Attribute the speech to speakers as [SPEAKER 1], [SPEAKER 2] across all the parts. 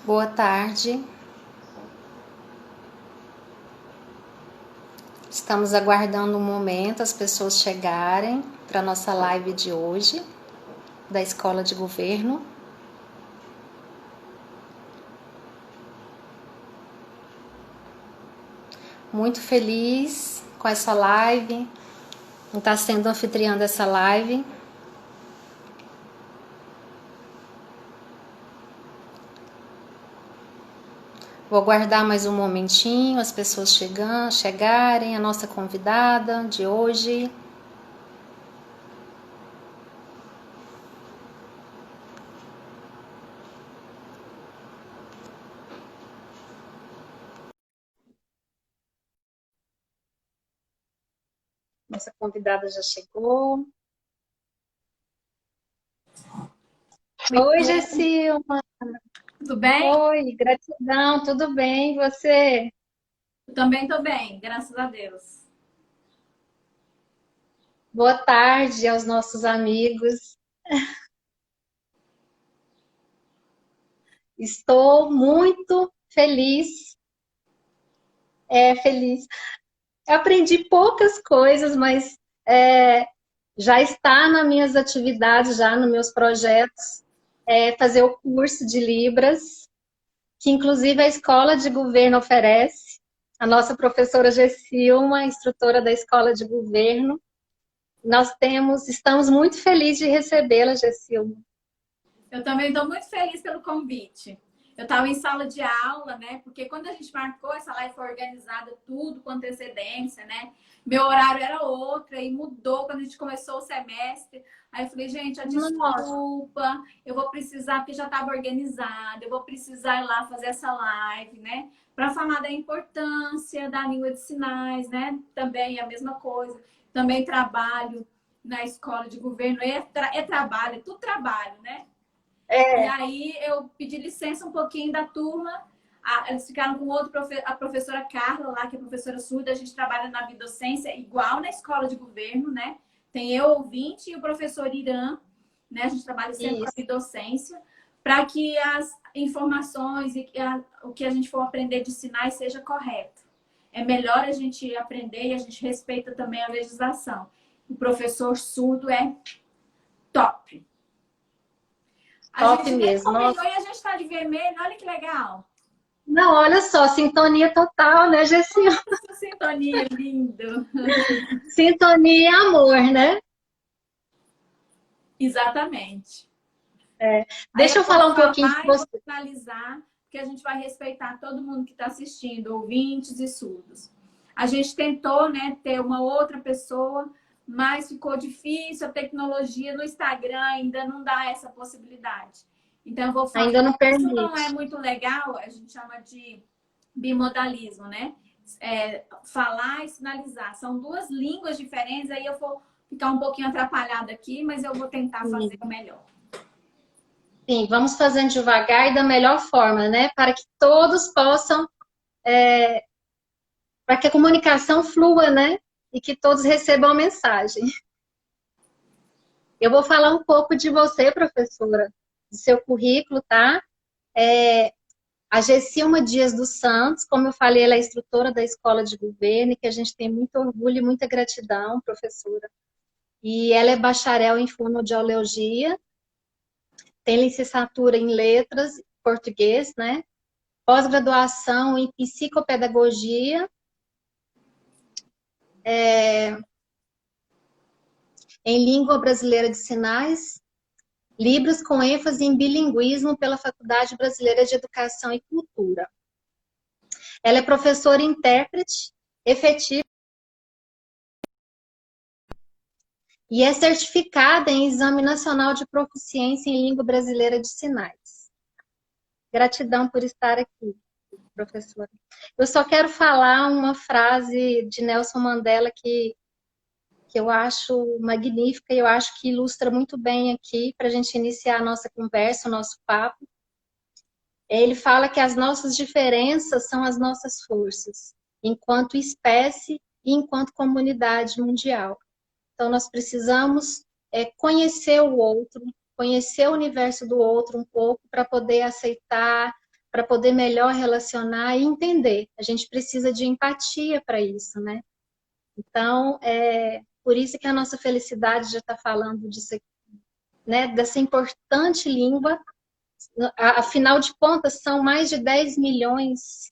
[SPEAKER 1] Boa tarde. Estamos aguardando um momento as pessoas chegarem para a nossa live de hoje, da Escola de Governo. Muito feliz com essa live, em estar sendo anfitriã dessa live. Vou aguardar mais um momentinho, as pessoas chegarem, a nossa convidada de hoje. Nossa convidada já chegou. Oi, Gessilma.
[SPEAKER 2] Tudo bem?
[SPEAKER 1] Oi, gratidão, tudo bem? E você?
[SPEAKER 2] Eu também estou bem, graças a Deus.
[SPEAKER 1] Boa tarde aos nossos amigos. Estou muito feliz. Feliz. Eu aprendi poucas coisas, mas já está nas minhas atividades, já nos meus projetos, fazer o curso de Libras, que inclusive a Escola de Governo oferece. A nossa professora Gessilma, instrutora da Escola de Governo. Estamos muito felizes de recebê-la, Gessilma.
[SPEAKER 2] Eu também estou muito feliz pelo convite. Eu estava em sala de aula, né? Porque quando a gente marcou essa live foi organizada tudo com antecedência, né? Meu horário era outro e mudou quando a gente começou o semestre. Aí eu falei, gente, a
[SPEAKER 1] Nossa,
[SPEAKER 2] desculpa, eu vou precisar, porque já estava organizada, eu vou precisar ir lá fazer essa live, né? Para falar da importância da língua de sinais, né? Também é a mesma coisa. Também trabalho na escola de governo, é trabalho, é tudo trabalho, né? E
[SPEAKER 1] é,
[SPEAKER 2] aí eu pedi licença um pouquinho da turma. Eles ficaram com a professora Carla lá, que é professora surda. A gente trabalha na bidocência, igual na escola de governo, né? Tem eu, ouvinte, e o professor Irã, né? A gente trabalha sempre com a
[SPEAKER 1] isso.
[SPEAKER 2] bidocência, para que as informações e o que a gente for aprender de sinais seja correto. É melhor a gente aprender e a gente respeita também a legislação. O professor surdo é top. A
[SPEAKER 1] Top
[SPEAKER 2] gente nem
[SPEAKER 1] mesmo.
[SPEAKER 2] combinou
[SPEAKER 1] Nossa.
[SPEAKER 2] e a gente tá de vermelho. Olha que legal.
[SPEAKER 1] Não, olha só, sintonia total, né, Gessilma?
[SPEAKER 2] Essa sintonia lindo.
[SPEAKER 1] Sintonia e amor, né?
[SPEAKER 2] Exatamente. Aí
[SPEAKER 1] Deixa
[SPEAKER 2] eu
[SPEAKER 1] eu
[SPEAKER 2] vou
[SPEAKER 1] falar um pouquinho de
[SPEAKER 2] falar e vou
[SPEAKER 1] você.
[SPEAKER 2] finalizar, porque a gente vai respeitar todo mundo que está assistindo, ouvintes e surdos. A gente tentou, né, ter uma outra pessoa, mas ficou difícil. A tecnologia no Instagram ainda não dá essa possibilidade. Então, eu vou falar.
[SPEAKER 1] Ainda não
[SPEAKER 2] Isso não é
[SPEAKER 1] permite.
[SPEAKER 2] muito legal, a gente chama de bimodalismo, né? Falar e sinalizar. São duas línguas diferentes, aí eu vou ficar um pouquinho atrapalhada aqui, mas eu vou tentar fazer o
[SPEAKER 1] Sim,
[SPEAKER 2] melhor.
[SPEAKER 1] sim, vamos fazendo devagar e da melhor forma, né? Para que todos possam, para que a comunicação flua, né? E que todos recebam a mensagem. Eu vou falar um pouco de você, professora, do seu currículo, tá? A Gessilma Dias dos Santos, como eu falei, ela é instrutora da Escola de Governo, e que a gente tem muito orgulho e muita gratidão, professora. E ela é bacharel em fonoaudiologia, tem licenciatura em letras, português, né? Pós-graduação em psicopedagogia, em língua brasileira de sinais, livros com ênfase em bilinguismo pela Faculdade Brasileira de Educação e Cultura. Ela é professora e intérprete efetiva e é certificada em Exame Nacional de Proficiência em Língua Brasileira de Sinais. Gratidão por estar aqui, professora. Eu só quero falar uma frase de Nelson Mandela que eu acho magnífica e eu acho que ilustra muito bem aqui para a gente iniciar a nossa conversa, o nosso papo. Ele fala que as nossas diferenças são as nossas forças, enquanto espécie e enquanto comunidade mundial. Então, nós precisamos conhecer o outro, conhecer o universo do outro um pouco para poder aceitar, para poder melhor relacionar e entender. A gente precisa de empatia para isso, né? Então, por isso que a nossa felicidade já está falando disso aqui, né? Dessa importante língua. Afinal de contas, são mais de 10 milhões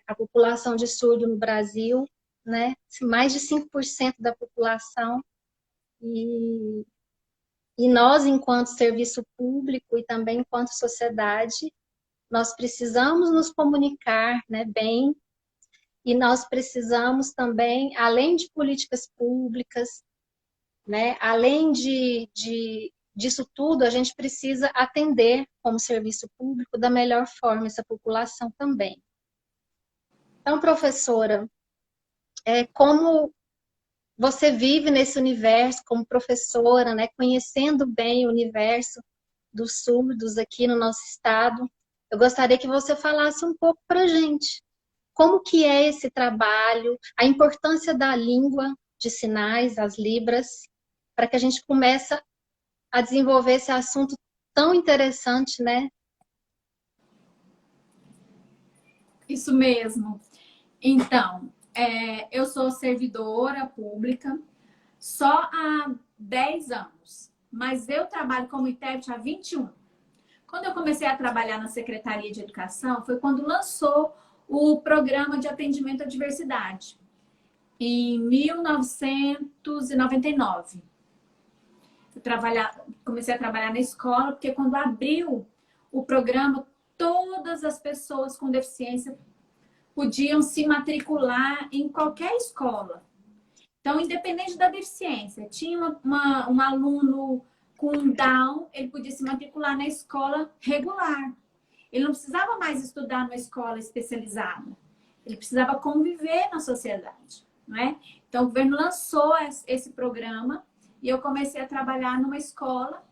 [SPEAKER 1] a população de surdo no Brasil, né? Mais de 5% da população. E nós, enquanto serviço público e também enquanto sociedade, nós precisamos nos comunicar, né, bem, e nós precisamos também, além de políticas públicas, né, além disso tudo, a gente precisa atender como serviço público da melhor forma essa população também. Então, professora, como você vive nesse universo como professora, né, conhecendo bem o universo dos surdos aqui no nosso estado, eu gostaria que você falasse um pouco para a gente. Como que é esse trabalho, a importância da língua de sinais, as libras, para que a gente comece a desenvolver esse assunto tão interessante, né?
[SPEAKER 2] Isso mesmo. Então, eu sou servidora pública só há 10 anos, mas eu trabalho como intérprete há 21. Quando eu comecei a trabalhar na Secretaria de Educação, foi quando lançou o Programa de Atendimento à Diversidade, em 1999. Comecei a trabalhar na escola, porque quando abriu o programa, todas as pessoas com deficiência podiam se matricular em qualquer escola. Então, independente da deficiência, tinha um aluno com Down, ele podia se matricular na escola regular. Ele não precisava mais estudar numa escola especializada. Ele precisava conviver na sociedade, não é? Então, o governo lançou esse programa e eu comecei a trabalhar numa escola.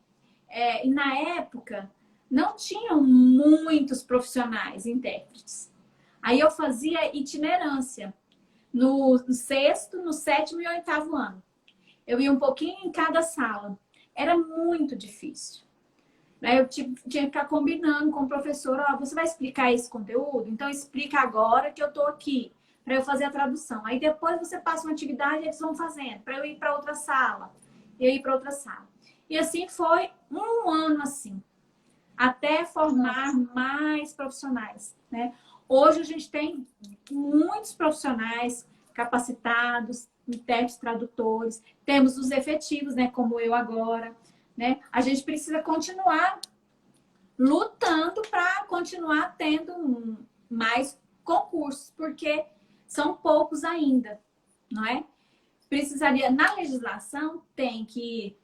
[SPEAKER 2] E na época, não tinham muitos profissionais intérpretes. Aí eu fazia itinerância no sexto, no sétimo e oitavo ano. Eu ia um pouquinho em cada sala. Era muito difícil. Eu tinha que ficar combinando com o professor, você vai explicar esse conteúdo? Então explica agora que eu estou aqui, para eu fazer a tradução. Aí depois você passa uma atividade e eles vão fazendo, para eu ir para outra sala. E eu ir para outra sala. E assim foi um ano assim, até formar mais profissionais, né? Hoje a gente tem muitos profissionais capacitados, intérpretes, tradutores, temos os efetivos, né, como eu agora, né? A gente precisa continuar lutando para continuar tendo mais concursos, porque são poucos ainda, não é? Precisaria, na legislação, tem que,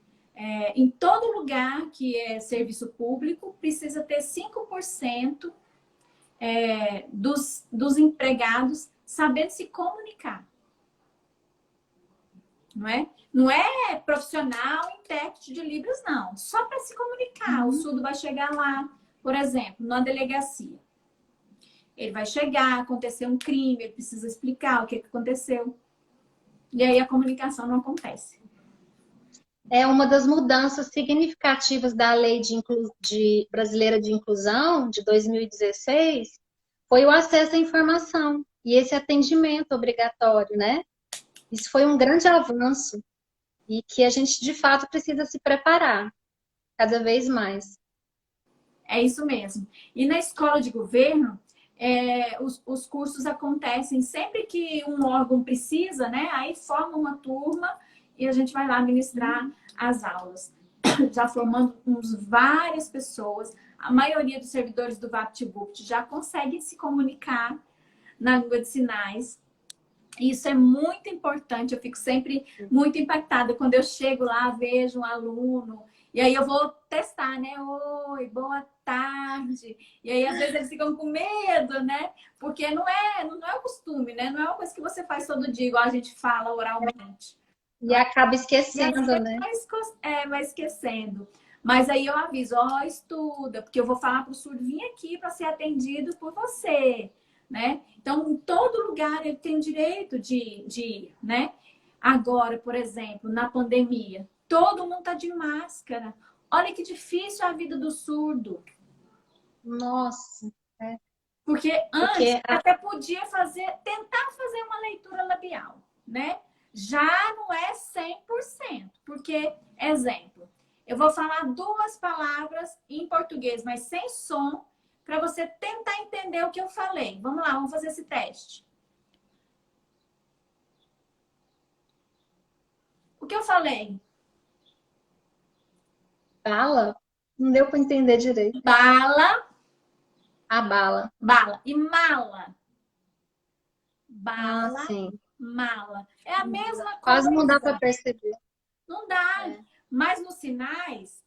[SPEAKER 2] em todo lugar que é serviço público, precisa ter 5% dos empregados sabendo se comunicar. Não é? Não é profissional intérprete de Libras, não. Só para se comunicar. O surdo vai chegar lá, por exemplo, numa delegacia. Ele vai chegar, acontecer um crime, ele precisa explicar o que aconteceu. E aí a comunicação não acontece.
[SPEAKER 1] É uma das mudanças significativas da Lei Brasileira de Inclusão, de 2016, foi o acesso à informação e esse atendimento obrigatório, né? Isso foi um grande avanço e que a gente, de fato, precisa se preparar cada vez mais.
[SPEAKER 2] É isso mesmo. E na escola de governo, os cursos acontecem sempre que um órgão precisa, né? Aí forma uma turma e a gente vai lá ministrar as aulas. Já formando várias pessoas. A maioria dos servidores do VaptVupt já conseguem se comunicar na língua de sinais. Isso é muito importante. Eu fico sempre muito impactada quando eu chego lá, vejo um aluno. E aí eu vou testar, né? Oi, boa tarde. E aí, às vezes, eles ficam com medo, né? Porque não é o costume, né? Não é uma coisa que você faz todo dia, igual a gente fala oralmente.
[SPEAKER 1] E acaba esquecendo, né?
[SPEAKER 2] Vai esquecendo. Mas aí eu aviso, estuda, porque eu vou falar para o surdo vir aqui para ser atendido por você, né? Então, em todo lugar ele tem direito de ir, né? Agora, por exemplo, na pandemia, todo mundo tá de máscara. Olha que difícil a vida do surdo.
[SPEAKER 1] Nossa. É.
[SPEAKER 2] Porque antes
[SPEAKER 1] Porque
[SPEAKER 2] até podia tentar fazer uma leitura labial, né? Já não é 100%, porque, exemplo, eu vou falar duas palavras em português, mas sem som, para você tentar entender o que eu falei. Vamos lá, vamos fazer esse teste. O que eu falei?
[SPEAKER 1] bala, não deu para entender direito.
[SPEAKER 2] Bala,
[SPEAKER 1] A bala.
[SPEAKER 2] bala. E mala.
[SPEAKER 1] Ah,
[SPEAKER 2] Bala,
[SPEAKER 1] sim.
[SPEAKER 2] mala. É a mesma
[SPEAKER 1] Quase não dá para
[SPEAKER 2] coisa.
[SPEAKER 1] perceber.
[SPEAKER 2] Não dá.
[SPEAKER 1] É.
[SPEAKER 2] Mas nos sinais,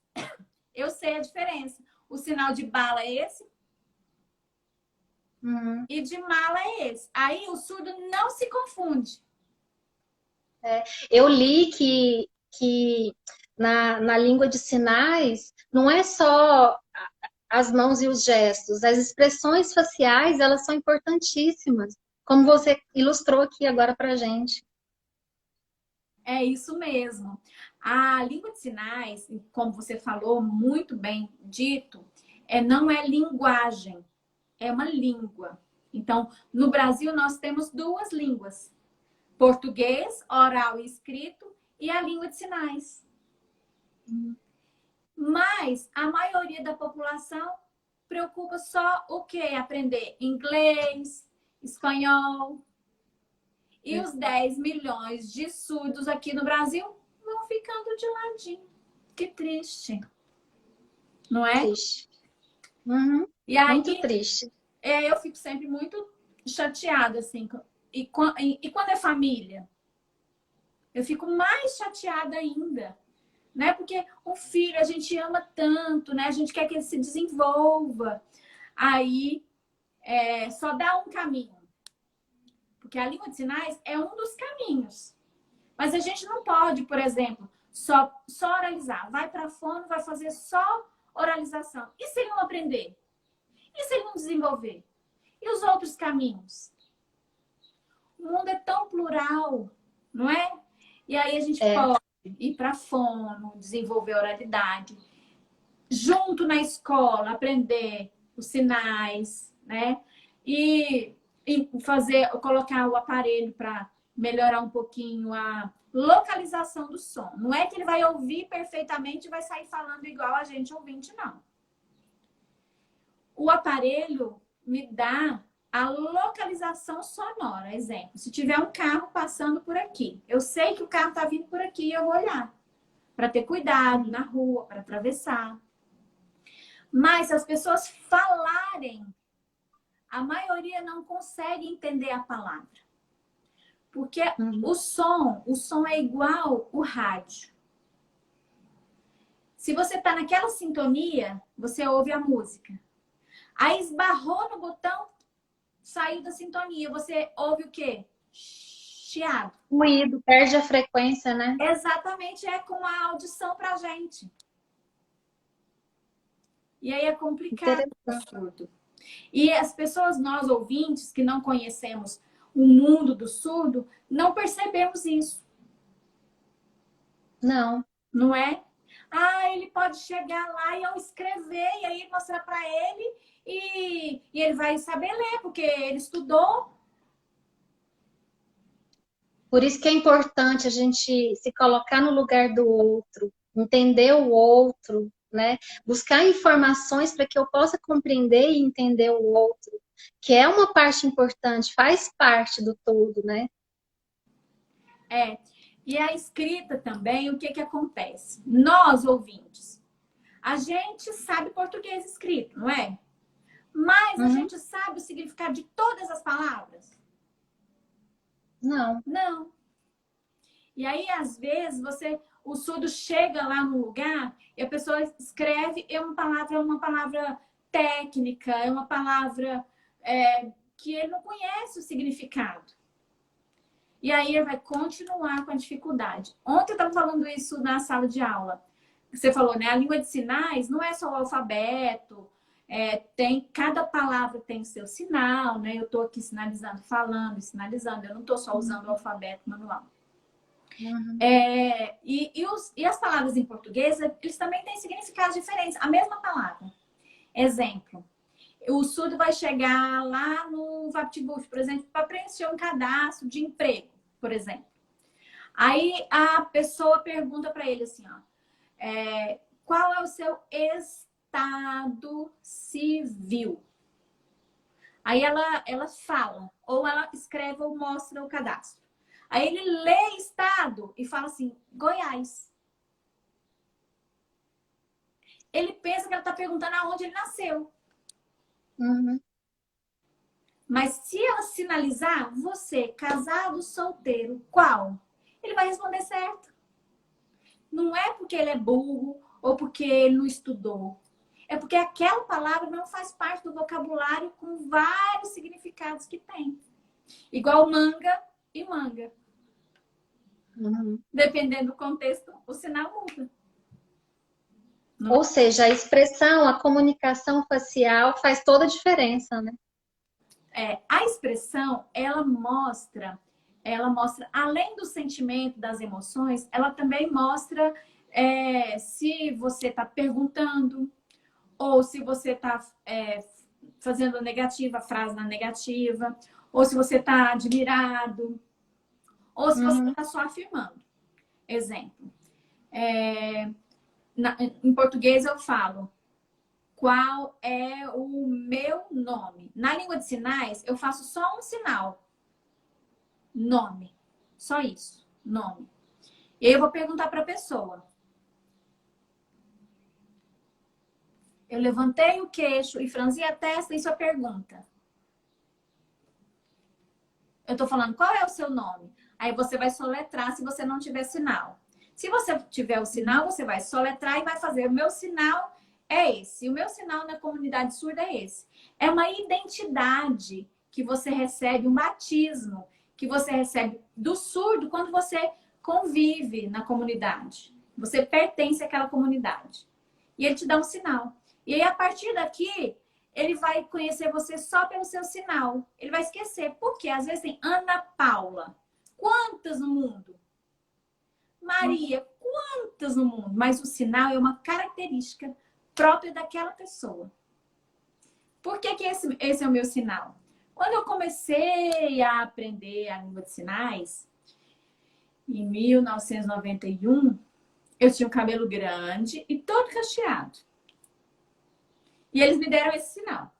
[SPEAKER 2] eu sei a diferença. O sinal de bala é esse
[SPEAKER 1] Uhum.
[SPEAKER 2] e de mala é esse. Aí o surdo não se confunde.
[SPEAKER 1] Eu li que na língua de sinais não é só as mãos e os gestos, as expressões faciais, elas são importantíssimas, como você ilustrou aqui agora para gente.
[SPEAKER 2] É isso mesmo. A língua de sinais, como você falou, muito bem dito, não é linguagem, é uma língua. Então, no Brasil, nós temos duas línguas: português, oral e escrito, e a língua de sinais. Mas a maioria da população preocupa só o quê? Aprender inglês, espanhol. E os 10 milhões de surdos aqui no Brasil vão ficando de ladinho. Que triste, não é?
[SPEAKER 1] Triste. Uhum.
[SPEAKER 2] E aí
[SPEAKER 1] Muito triste.
[SPEAKER 2] eu fico sempre muito chateada, assim. E quando é família? Eu fico mais chateada ainda. Né? Porque o filho a gente ama tanto, né? A gente quer que ele se desenvolva. Aí só dá um caminho. Porque a língua de sinais é um dos caminhos. Mas a gente não pode, por exemplo, só oralizar. Vai para fono, vai fazer só oralização. E se ele não aprender? E se ele não desenvolver? E os outros caminhos? O mundo é tão plural, não é? E aí a gente
[SPEAKER 1] É.
[SPEAKER 2] pode ir para fono, desenvolver oralidade, junto na escola, aprender os sinais, né? E colocar o aparelho para melhorar um pouquinho a localização do som. Não é que ele vai ouvir perfeitamente e vai sair falando igual a gente ouvinte, não. O aparelho me dá a localização sonora. Exemplo, se tiver um carro passando por aqui, eu sei que o carro está vindo por aqui e eu vou olhar para ter cuidado na rua, para atravessar. Mas se as pessoas falarem, a maioria não consegue entender a palavra. Porque o som é igual o rádio. Se você está naquela sintonia, você ouve a música. Aí esbarrou no botão, saiu da sintonia. Você ouve o quê? Chiado.
[SPEAKER 1] Ruído, perde a frequência, né?
[SPEAKER 2] Exatamente, é com a audição pra gente. E aí é complicado. E as pessoas, nós ouvintes, que não conhecemos o mundo do surdo, não percebemos isso.
[SPEAKER 1] Não.
[SPEAKER 2] Não é? Ah, ele pode chegar lá e eu escrever, e aí mostrar para ele, e ele vai saber ler, porque ele estudou.
[SPEAKER 1] Por isso que é importante a gente se colocar no lugar do outro, entender o outro, né? Buscar informações para que eu possa compreender e entender o outro, que é uma parte importante, faz parte do todo, né?
[SPEAKER 2] E a escrita também, o que que acontece? Nós, ouvintes, a gente sabe português escrito, não é? Mas a gente sabe o significado de todas as palavras?
[SPEAKER 1] Não.
[SPEAKER 2] Não. E aí, às vezes, o surdo chega lá no lugar e a pessoa escreve é uma palavra técnica, é uma palavra que ele não conhece o significado. E aí ele vai continuar com a dificuldade. Ontem eu estava falando isso na sala de aula. Você falou, né? A língua de sinais não é só o alfabeto. Cada palavra tem seu sinal, né? Eu estou aqui sinalizando, falando, sinalizando. Eu não estou só usando o alfabeto manual. E as palavras em português, eles também têm significados diferentes. A mesma palavra. Exemplo, O surdo vai chegar lá no VaptVupt, por exemplo, para preencher um cadastro de emprego, por exemplo. Aí a pessoa pergunta para ele assim, ó, qual é o seu estado civil? Aí ela fala, ou ela escreve ou mostra o cadastro. Aí ele lê estado e fala assim, Goiás. Ele pensa que ela está perguntando aonde ele nasceu.
[SPEAKER 1] Uhum.
[SPEAKER 2] Mas se ela sinalizar, você, casado, solteiro, qual? Ele vai responder certo. Não é porque ele é burro ou porque ele não estudou. É porque aquela palavra não faz parte do vocabulário com vários significados que tem. Igual manga e manga.
[SPEAKER 1] Uhum.
[SPEAKER 2] Dependendo do contexto, o sinal muda.
[SPEAKER 1] Ou seja, a expressão, a comunicação facial faz toda a diferença, né?
[SPEAKER 2] A expressão, ela mostra, além do sentimento, das emoções, ela também mostra se você está perguntando ou se você está fazendo negativa, a frase na negativa, ou se você está admirado, ou se você está só afirmando. Exemplo. Em português eu falo, qual é o meu nome? Na língua de sinais, eu faço só um sinal. Nome. Só isso. Nome. E aí eu vou perguntar para a pessoa. Eu levantei o queixo e franzi a testa em sua pergunta. Eu estou falando, qual é o seu nome? Aí você vai soletrar se você não tiver sinal. Se você tiver o sinal, você vai soletrar e vai fazer. O meu sinal é esse. O meu sinal na comunidade surda é esse. É uma identidade que você recebe, um batismo que você recebe do surdo quando você convive na comunidade. Você pertence àquela comunidade. E ele te dá um sinal. E aí, a partir daqui, ele vai conhecer você só pelo seu sinal. Ele vai esquecer. Porque às vezes tem Ana Paula. Quantas no mundo? Maria, quantas no mundo? Mas o sinal é uma característica própria daquela pessoa. Por que esse é o meu sinal? Quando eu comecei a aprender a língua de sinais, em 1991, eu tinha um cabelo grande e todo cacheado. E eles me deram esse sinal.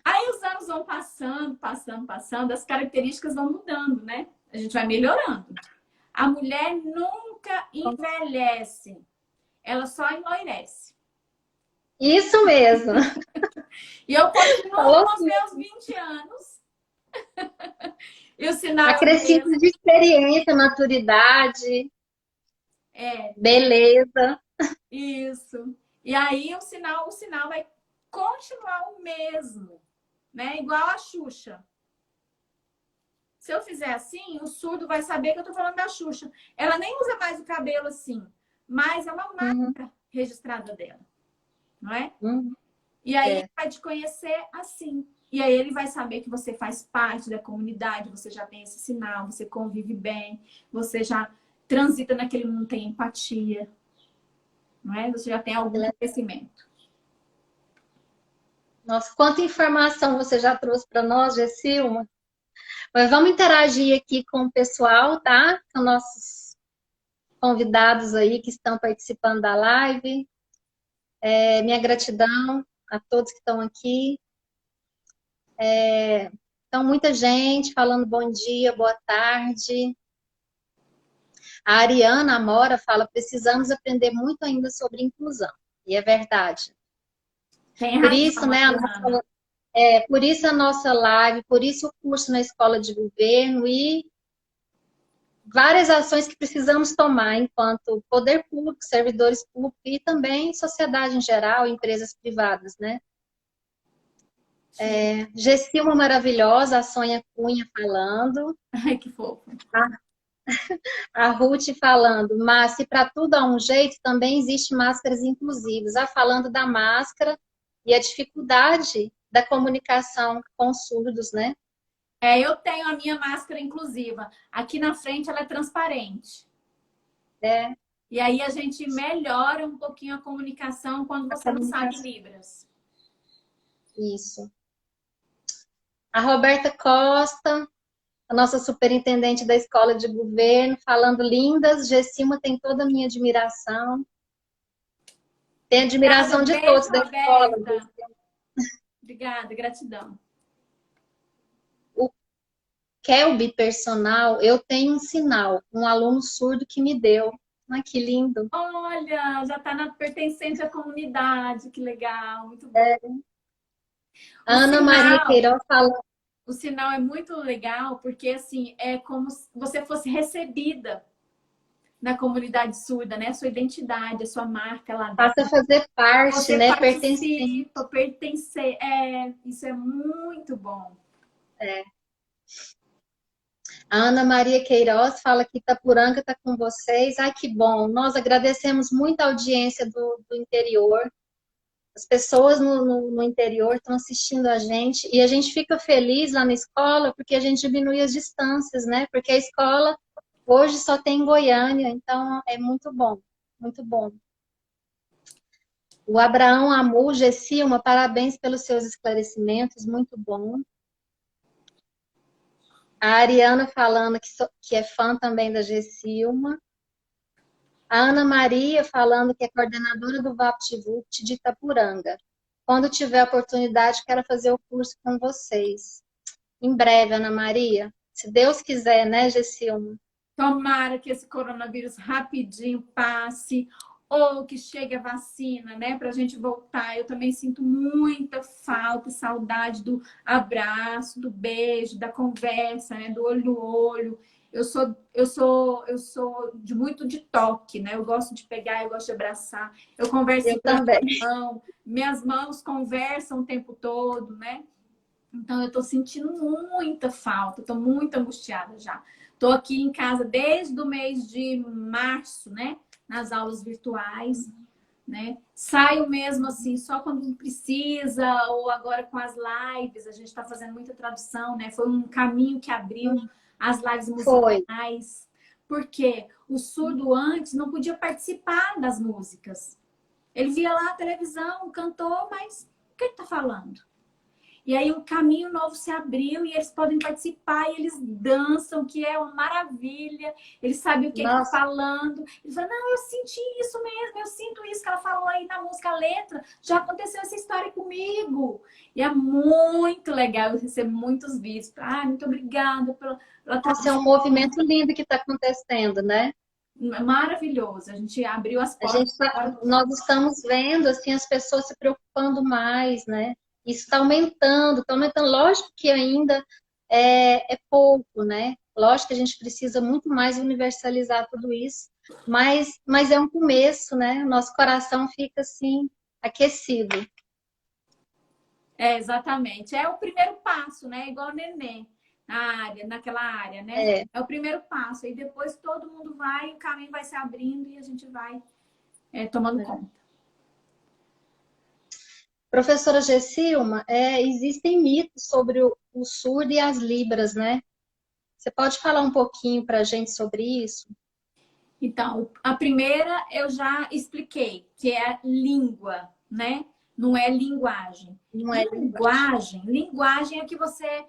[SPEAKER 2] Aí os anos vão passando, as características vão mudando, né? A gente vai melhorando. A mulher nunca envelhece, ela só enloirece.
[SPEAKER 1] Isso mesmo.
[SPEAKER 2] E eu continuo
[SPEAKER 1] Falou
[SPEAKER 2] com os meus 20 anos. E o sinal
[SPEAKER 1] acrescido de experiência, maturidade, beleza.
[SPEAKER 2] Isso. E aí o sinal vai continuar o mesmo, né? Igual a Xuxa. Se eu fizer assim, o surdo vai saber que eu tô falando da Xuxa. Ela nem usa mais o cabelo assim, mas é uma marca registrada dela, não é? E aí ele vai te conhecer assim. E aí ele vai saber que você faz parte da comunidade, você já tem esse sinal, você convive bem, você já transita naquele mundo, tem empatia, não é? Você já tem algum conhecimento.
[SPEAKER 1] Nossa, quanta informação você já trouxe para nós, Gessilma. Mas vamos interagir aqui com o pessoal, tá? Com nossos convidados aí que estão participando da live. Minha gratidão a todos que estão aqui. Então, muita gente falando bom dia, boa tarde. A Ariana Amora fala, precisamos aprender muito ainda sobre inclusão. E é verdade.
[SPEAKER 2] Tem
[SPEAKER 1] Por
[SPEAKER 2] razão,
[SPEAKER 1] isso, né, por isso a nossa live, por isso o curso na Escola de Governo e várias ações que precisamos tomar enquanto poder público, servidores públicos e também sociedade em geral, empresas privadas, né? Gessilma maravilhosa, a Sônia Cunha falando.
[SPEAKER 2] Ai, que fofo.
[SPEAKER 1] A Ruth falando, mas se para tudo há um jeito, também existe máscaras inclusivas. Falando da máscara e a dificuldade da comunicação com os surdos, né?
[SPEAKER 2] Eu tenho a minha máscara inclusiva. Aqui na frente ela é transparente. E aí a gente melhora um pouquinho a comunicação quando você não sabe Libras.
[SPEAKER 1] Isso. A Roberta Costa, a nossa superintendente da Escola de Governo, falando lindas. Gessilma tem toda a minha admiração. Tem admiração
[SPEAKER 2] Obrigada,
[SPEAKER 1] de
[SPEAKER 2] beijo,
[SPEAKER 1] todos da escola.
[SPEAKER 2] Roberta. Obrigada, gratidão.
[SPEAKER 1] O Kelby Personal, eu tenho um sinal, um aluno surdo que me deu. Ai, que lindo.
[SPEAKER 2] Olha, já está pertencente à comunidade, que legal, muito bom. O
[SPEAKER 1] Ana Maria
[SPEAKER 2] sinal,
[SPEAKER 1] Queiroz fala.
[SPEAKER 2] o sinal é muito legal, porque assim, é como se você fosse recebida na comunidade surda, né? A sua identidade, a sua marca lá
[SPEAKER 1] Passa
[SPEAKER 2] dentro.
[SPEAKER 1] a fazer parte,
[SPEAKER 2] Você
[SPEAKER 1] né? Pertencente.
[SPEAKER 2] participa, pertencer. Isso é muito bom.
[SPEAKER 1] É. A Ana Maria Queiroz fala que Itapuranga está com vocês. Ai, que bom. Nós agradecemos muito a audiência do interior. As pessoas no interior estão assistindo a gente e a gente fica feliz lá na escola porque a gente diminui as distâncias, né? Porque a escola hoje só tem em Goiânia, então é muito bom, muito bom. O Abraão Amu, Gessilma, parabéns pelos seus esclarecimentos, muito bom. A Ariana falando que é fã também da Gessilma. A Ana Maria falando que é coordenadora do VaptVupt de Itapuranga. Quando tiver oportunidade, quero fazer o curso com vocês. Em breve, Ana Maria. Se Deus quiser, né, Gessilma?
[SPEAKER 2] Tomara que esse coronavírus rapidinho passe, ou que chegue a vacina, né, para a gente voltar. Eu também sinto muita falta e saudade do abraço, do beijo, da conversa, né, do olho no olho. Eu sou de muito de toque, né? Eu gosto de pegar, eu gosto de abraçar. Eu converso
[SPEAKER 1] Eu também.
[SPEAKER 2] mão, minhas mãos conversam o tempo todo, né? Então, eu tô sentindo muita falta, tô muito angustiada já. Tô aqui em casa desde o mês de março, né? Nas aulas virtuais, né? Saio mesmo assim, só quando precisa, ou agora com as lives, a gente tá fazendo muita tradução, né? Foi um caminho que abriu as lives
[SPEAKER 1] Foi.
[SPEAKER 2] musicais. Porque o surdo antes não podia participar das músicas. Ele via lá a televisão, cantou, mas o que ele tá falando? E aí um caminho novo se abriu e eles podem participar e eles dançam, que é uma maravilha. Eles sabem o que está falando. Eles falam, não, eu senti isso mesmo, eu sinto isso que ela falou aí na música, a letra. Já aconteceu essa história comigo. E é muito legal, eu recebo muitos vídeos. Ah, muito obrigada pela
[SPEAKER 1] Nossa, é um movimento lindo que está acontecendo, né?
[SPEAKER 2] Maravilhoso. A gente abriu as portas.
[SPEAKER 1] Nós estamos vendo assim, as pessoas se preocupando mais, né? Isso está aumentando, está aumentando. Lógico que ainda é pouco, né? Lógico que a gente precisa muito mais universalizar tudo isso, mas é um começo, né? O nosso coração fica assim, aquecido.
[SPEAKER 2] Exatamente. É o primeiro passo, né? Igual o neném naquela área, né? É o primeiro passo. E depois todo mundo vai, o caminho vai se abrindo e a gente vai tomando conta.
[SPEAKER 1] Professora Gessilma, existem mitos sobre o surdo e as libras, né? Você pode falar um pouquinho para a gente sobre isso?
[SPEAKER 2] Então, a primeira eu já expliquei, que é língua, né? Não é linguagem.
[SPEAKER 1] Não é
[SPEAKER 2] linguagem. Linguagem é que você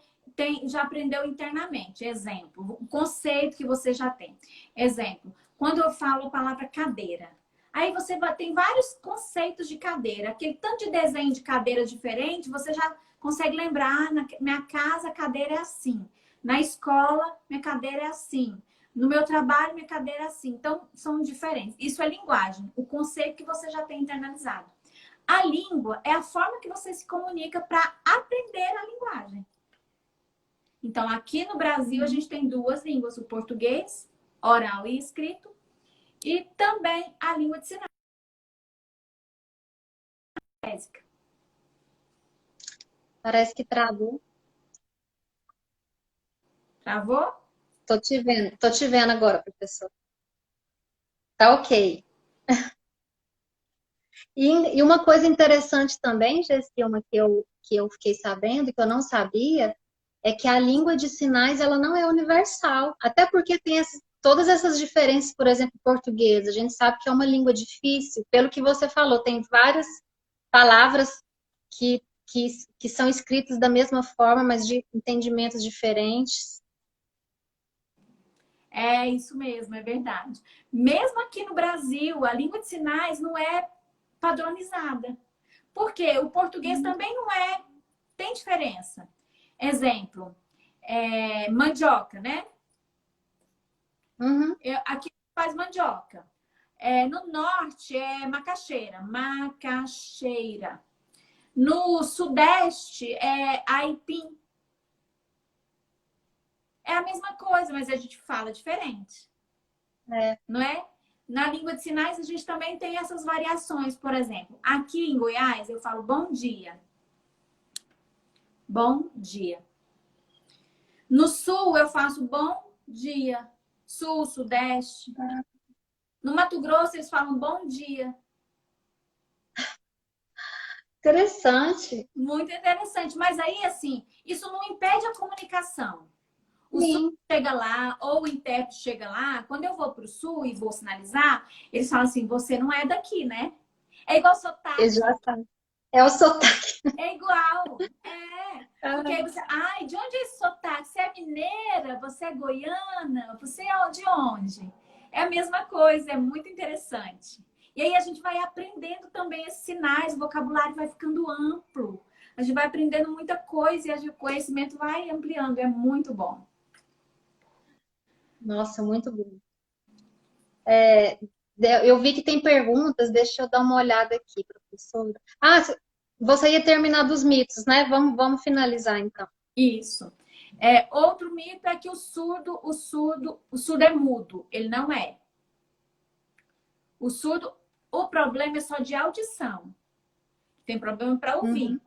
[SPEAKER 2] já aprendeu internamente. Exemplo, o conceito que você já tem. Exemplo, quando eu falo a palavra cadeira. Aí você tem vários conceitos de cadeira. Aquele tanto de desenho de cadeira diferente, você já consegue lembrar. Na minha casa, a cadeira é assim. Na escola, minha cadeira é assim. No meu trabalho, minha cadeira é assim. Então, são diferentes. Isso é linguagem. O conceito que você já tem internalizado. A língua é a forma que você se comunica para aprender a linguagem. Então, aqui no Brasil, a gente tem duas línguas. O português, oral e escrito. E também a língua de sinais.
[SPEAKER 1] Parece que travou.
[SPEAKER 2] Travou?
[SPEAKER 1] Tô te vendo agora, professor. Tá ok. E uma coisa interessante também, Gessilma, que eu fiquei sabendo, que eu não sabia, é que a língua de sinais ela não é universal. Até porque tem todas essas diferenças, por exemplo, português. A gente sabe que é uma língua difícil. Pelo que você falou, tem várias palavras que que são escritos da mesma forma, mas de entendimentos diferentes.
[SPEAKER 2] É isso mesmo, é verdade. Mesmo aqui no Brasil, a língua de sinais não é padronizada. Porque o português também não é, tem diferença. Exemplo, mandioca, né?
[SPEAKER 1] Uhum.
[SPEAKER 2] Aqui faz mandioca. No norte é macaxeira, macaxeira. No sudeste é aipim. É a mesma coisa, mas a gente fala diferente,
[SPEAKER 1] É.
[SPEAKER 2] não é? Na língua de sinais a gente também tem essas variações. Por exemplo, aqui em Goiás eu falo bom dia. Bom dia. No sul eu faço bom dia. Sul, sudeste. No Mato Grosso eles falam bom dia.
[SPEAKER 1] Interessante.
[SPEAKER 2] Muito interessante. Mas aí, assim, isso não impede a comunicação. O sul
[SPEAKER 1] Sim,
[SPEAKER 2] chega lá, ou o intérprete chega lá. Quando eu vou para o sul e vou sinalizar, eles falam assim: você não é daqui, né? É igual sotaque.
[SPEAKER 1] exatamente. É o sotaque.
[SPEAKER 2] É igual. É. Porque aí
[SPEAKER 1] Ah,
[SPEAKER 2] você. Ai, de onde é esse sotaque? Você é mineira? Você é goiana? Você é de onde? É a mesma coisa, é muito interessante. E aí a gente vai aprendendo também esses sinais, o vocabulário vai ficando amplo. A gente vai aprendendo muita coisa e o conhecimento vai ampliando. É muito bom.
[SPEAKER 1] nossa, muito bom. Eu vi que tem perguntas, deixa eu dar uma olhada aqui, professora. Ah, você ia terminar dos mitos, né? Vamos finalizar então.
[SPEAKER 2] Isso. Outro mito é que o surdo é mudo. Ele não é. O surdo, o problema é só de audição. Tem problema para ouvir.
[SPEAKER 1] Uhum.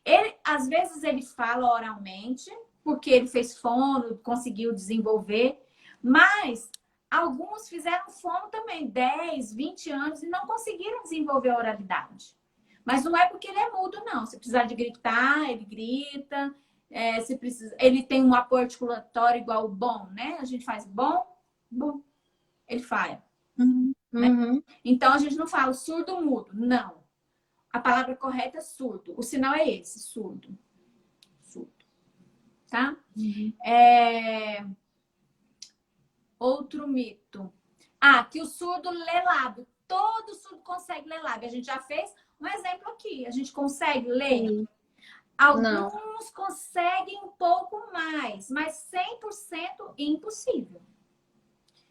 [SPEAKER 2] Ele, às vezes, ele fala oralmente, porque ele fez fono, conseguiu desenvolver, mas alguns fizeram fono também, 10, 20 anos, e não conseguiram desenvolver a oralidade. Mas não é porque ele é mudo, não. Se precisar de gritar, ele grita. Se precisa, ele tem um apoio articulatório igual o bom, né? A gente faz bom, bom, ele fala.
[SPEAKER 1] Uhum.
[SPEAKER 2] Né?
[SPEAKER 1] Uhum.
[SPEAKER 2] Então a gente não fala surdo mudo, não. A palavra correta é surdo. O sinal é esse, surdo. Surdo. Tá?
[SPEAKER 1] Uhum.
[SPEAKER 2] Outro mito. Que o surdo lê lábio. Todo surdo consegue ler lábio. A gente já fez um exemplo aqui. A gente consegue ler.
[SPEAKER 1] Sim. Não.
[SPEAKER 2] Alguns conseguem um pouco mais, mas 100% impossível.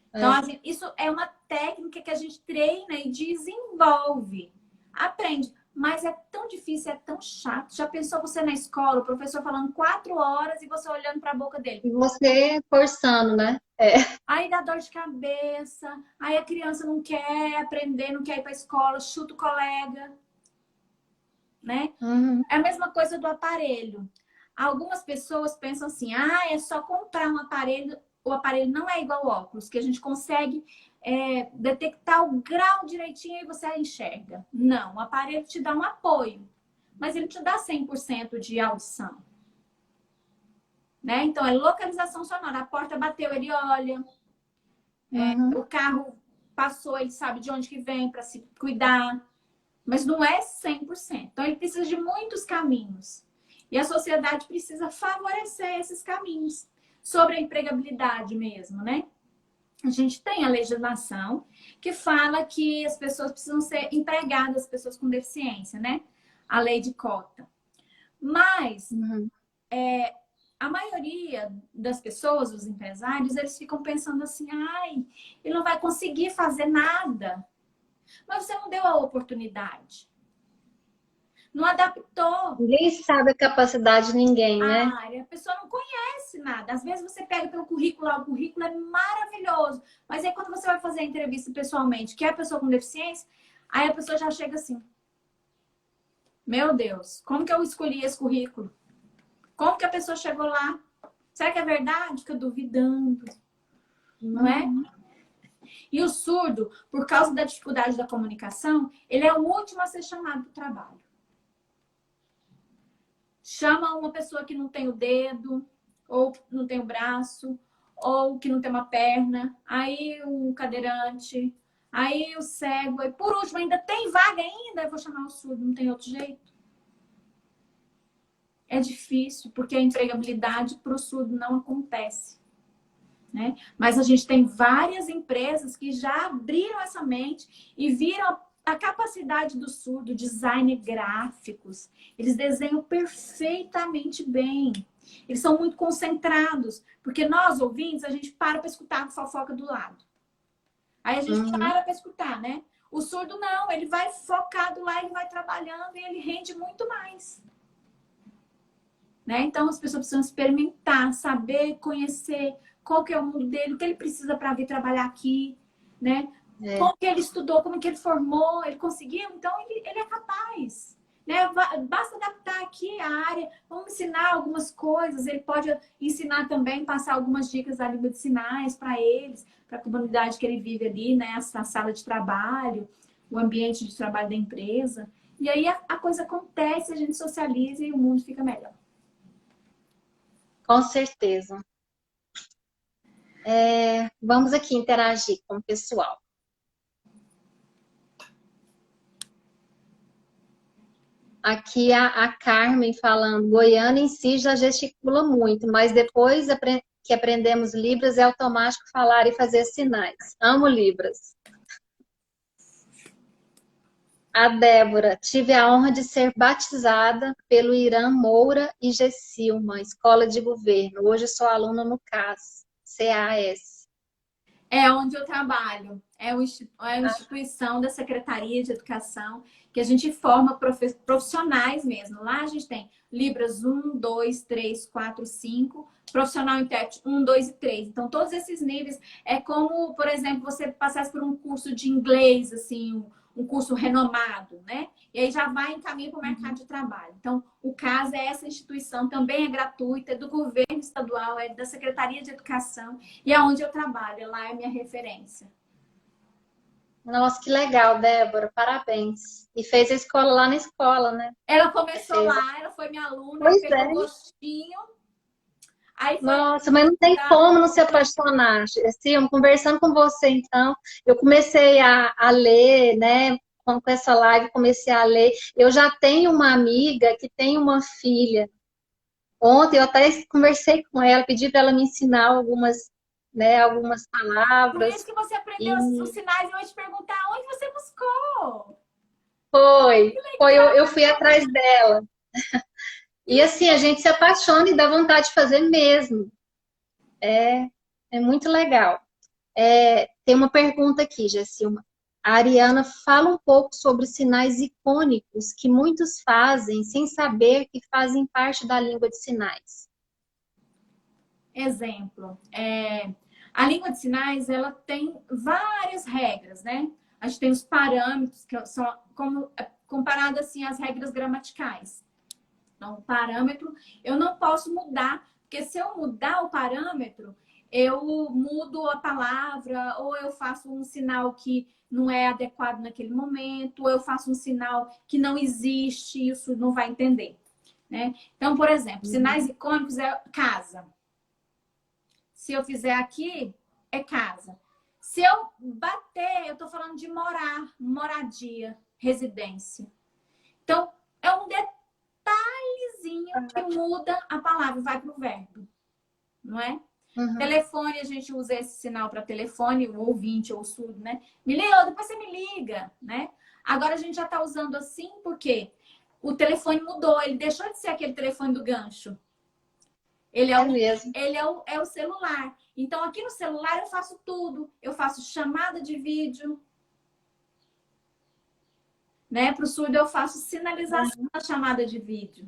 [SPEAKER 2] Então,
[SPEAKER 1] É.
[SPEAKER 2] isso é uma técnica que a gente treina e desenvolve. Aprende. Mas é tão difícil, é tão chato. Já pensou você na escola, o professor falando 4 horas e você olhando para a boca dele?
[SPEAKER 1] E você forçando, né? É.
[SPEAKER 2] Aí dá dor de cabeça, aí a criança não quer aprender, não quer ir para a escola, chuta o colega, né?
[SPEAKER 1] Uhum.
[SPEAKER 2] É a mesma coisa do aparelho. Algumas pessoas pensam assim, é só comprar um aparelho. O aparelho não é igual ao óculos, que a gente consegue detectar o grau direitinho e você enxerga. Não, o aparelho te dá um apoio, mas ele te dá 100% de audição. Né? Então, é localização sonora. A porta bateu, ele olha.
[SPEAKER 1] Uhum.
[SPEAKER 2] O carro passou, ele sabe de onde que vem para se cuidar. Mas não é 100%. Então, ele precisa de muitos caminhos. E a sociedade precisa favorecer esses caminhos. Sobre a empregabilidade mesmo, né? A gente tem a legislação que fala que as pessoas precisam ser empregadas, as pessoas com deficiência, né? A lei de cota. Mas
[SPEAKER 1] Uhum.
[SPEAKER 2] a maioria das pessoas, os empresários, eles ficam pensando assim, ele não vai conseguir fazer nada. Mas você não deu a oportunidade. Não adaptou
[SPEAKER 1] Ninguém sabe a capacidade de ninguém, né?
[SPEAKER 2] a área. A pessoa não conhece nada. Às vezes você pega pelo currículo, o currículo é maravilhoso. Mas aí quando você vai fazer a entrevista pessoalmente, que é a pessoa com deficiência, aí a pessoa já chega assim. Meu Deus, como que eu escolhi esse currículo? Como que a pessoa chegou lá? Será que é verdade? Fica duvidando, não é?
[SPEAKER 1] Uhum.
[SPEAKER 2] E o surdo, por causa da dificuldade da comunicação, ele é o último a ser chamado para o trabalho. Chama uma pessoa que não tem o dedo, ou não tem o braço, ou que não tem uma perna, aí um cadeirante, aí o cego, e por último, ainda tem vaga ainda, eu vou chamar o surdo, não tem outro jeito. É difícil, porque a empregabilidade para o surdo não acontece, né? Mas a gente tem várias empresas que já abriram essa mente e viram a capacidade do surdo, design gráficos. Eles desenham perfeitamente bem. Eles são muito concentrados, porque nós, ouvintes, a gente para escutar a fofoca do lado. Aí a gente
[SPEAKER 1] Uhum.
[SPEAKER 2] para escutar, né? O surdo não, ele vai focado lá, ele vai trabalhando e ele rende muito mais. Né? Então, as pessoas precisam experimentar, saber, conhecer qual que é o mundo dele, o que ele precisa para vir trabalhar aqui, né?
[SPEAKER 1] É.
[SPEAKER 2] Como que ele estudou, como que ele formou, ele conseguiu, então ele é capaz. Né? Basta adaptar aqui a área, vamos ensinar algumas coisas, ele pode ensinar também, passar algumas dicas da língua de sinais para eles, para a comunidade que ele vive ali, né? A sala de trabalho, o ambiente de trabalho da empresa. E aí a coisa acontece, a gente socializa e o mundo fica melhor.
[SPEAKER 1] Com certeza. Vamos aqui interagir com o pessoal. Aqui a Carmen falando, Goiânia em si já gesticula muito, mas depois que aprendemos Libras é automático falar e fazer sinais. Amo Libras. A Débora, tive a honra de ser batizada pelo Irã Moura e Gessilma, Escola de Governo. Hoje sou aluna no CAS.
[SPEAKER 2] É onde eu trabalho. É uma instituição da Secretaria de Educação que a gente forma profissionais mesmo. Lá a gente tem Libras 1, 2, 3, 4, 5, profissional intérprete 1, 2 e 3. Então, todos esses níveis é como, por exemplo, você passasse por um curso de inglês, assim, um curso renomado, né? E aí já vai em caminho para o mercado de trabalho. Então, o CAS é essa instituição, também é gratuita, é do governo estadual, é da Secretaria de Educação, e é onde eu trabalho, lá é minha referência.
[SPEAKER 1] Nossa, que legal, Débora, parabéns. E fez a escola lá na escola, né?
[SPEAKER 2] Ela começou lá, ela foi minha aluna,
[SPEAKER 1] Pois
[SPEAKER 2] pegou
[SPEAKER 1] é.
[SPEAKER 2] gostinho, aí foi
[SPEAKER 1] Nossa, mas não tem como não se apaixonar. Assim, conversando com você, então, eu comecei a ler, né? Com essa live, comecei a ler. Eu já tenho uma amiga que tem uma filha. Ontem eu até conversei com ela, pedi para ela me ensinar algumas, né, algumas
[SPEAKER 2] Por isso
[SPEAKER 1] palavras.
[SPEAKER 2] que você aprendeu os
[SPEAKER 1] E
[SPEAKER 2] sinais, eu ia te perguntar onde você buscou.
[SPEAKER 1] eu fui atrás dela. E assim, a gente se apaixona e dá vontade de fazer mesmo. É muito legal. Tem uma pergunta aqui, Gessilma. A Ariana fala um pouco sobre os sinais icônicos que muitos fazem sem saber que fazem parte da língua de sinais.
[SPEAKER 2] Exemplo, a língua de sinais, ela tem várias regras, né? A gente tem os parâmetros, que são como, comparado assim às regras gramaticais. Então, o parâmetro eu não posso mudar, porque se eu mudar o parâmetro, eu mudo a palavra, ou eu faço um sinal que não é adequado naquele momento, ou eu faço um sinal que não existe, isso não vai entender. Né? Então, por exemplo, sinais icônicos é casa. Se eu fizer aqui, é casa. Se eu bater, eu estou falando de morar, moradia, residência. Então, é um detalhezinho que muda a palavra, vai para o verbo, não é?
[SPEAKER 1] Uhum.
[SPEAKER 2] Telefone, a gente usa esse sinal para telefone, o ouvinte ou o surdo, né? Me liga, depois você me liga, né? Agora a gente já está usando assim porque o telefone mudou, ele deixou de ser aquele telefone do gancho. Ele
[SPEAKER 1] Mesmo.
[SPEAKER 2] é o celular. Então, aqui no celular eu faço tudo. Eu faço chamada de vídeo. Né? Para o surdo, eu faço sinalização da chamada de vídeo.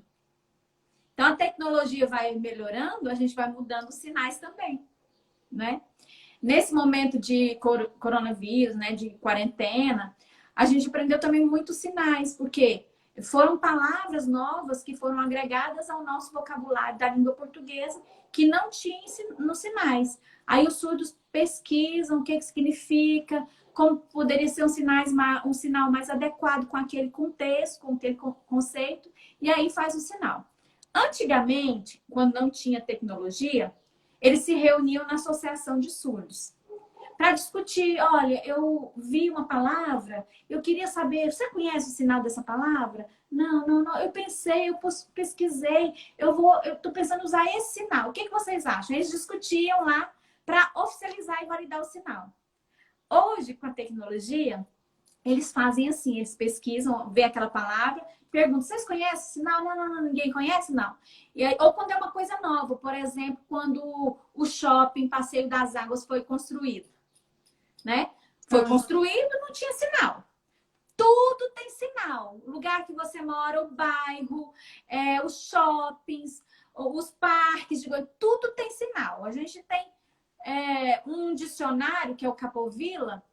[SPEAKER 2] Então, a tecnologia vai melhorando, a gente vai mudando os sinais também. Né? Nesse momento de coronavírus, né, de quarentena, a gente aprendeu também muitos sinais, porque foram palavras novas que foram agregadas ao nosso vocabulário da língua portuguesa que não tinha nos sinais. Aí os surdos pesquisam o que significa, como poderia ser um sinal mais adequado com aquele contexto, com aquele conceito, e aí faz o sinal. Antigamente, quando não tinha tecnologia, eles se reuniam na associação de surdos. para discutir. Olha, eu vi uma palavra, eu queria saber, você conhece o sinal dessa palavra? Não, não, não. Eu pensei, eu pesquisei, eu tô pensando em usar esse sinal. O que vocês acham? Eles discutiam lá para oficializar e validar o sinal. Hoje, com a tecnologia, eles fazem assim, eles pesquisam, vê aquela palavra, perguntam, vocês conhecem esse sinal? Não, não, não, ninguém conhece? Não. E aí, ou quando é uma coisa nova, por exemplo, quando o shopping Passeio das Águas foi construído, né? Foi construído, não tinha sinal. Tudo tem sinal. O lugar que você mora, o bairro, os shoppings, os parques, tudo tem sinal. A gente tem um dicionário, que é o Capovilla,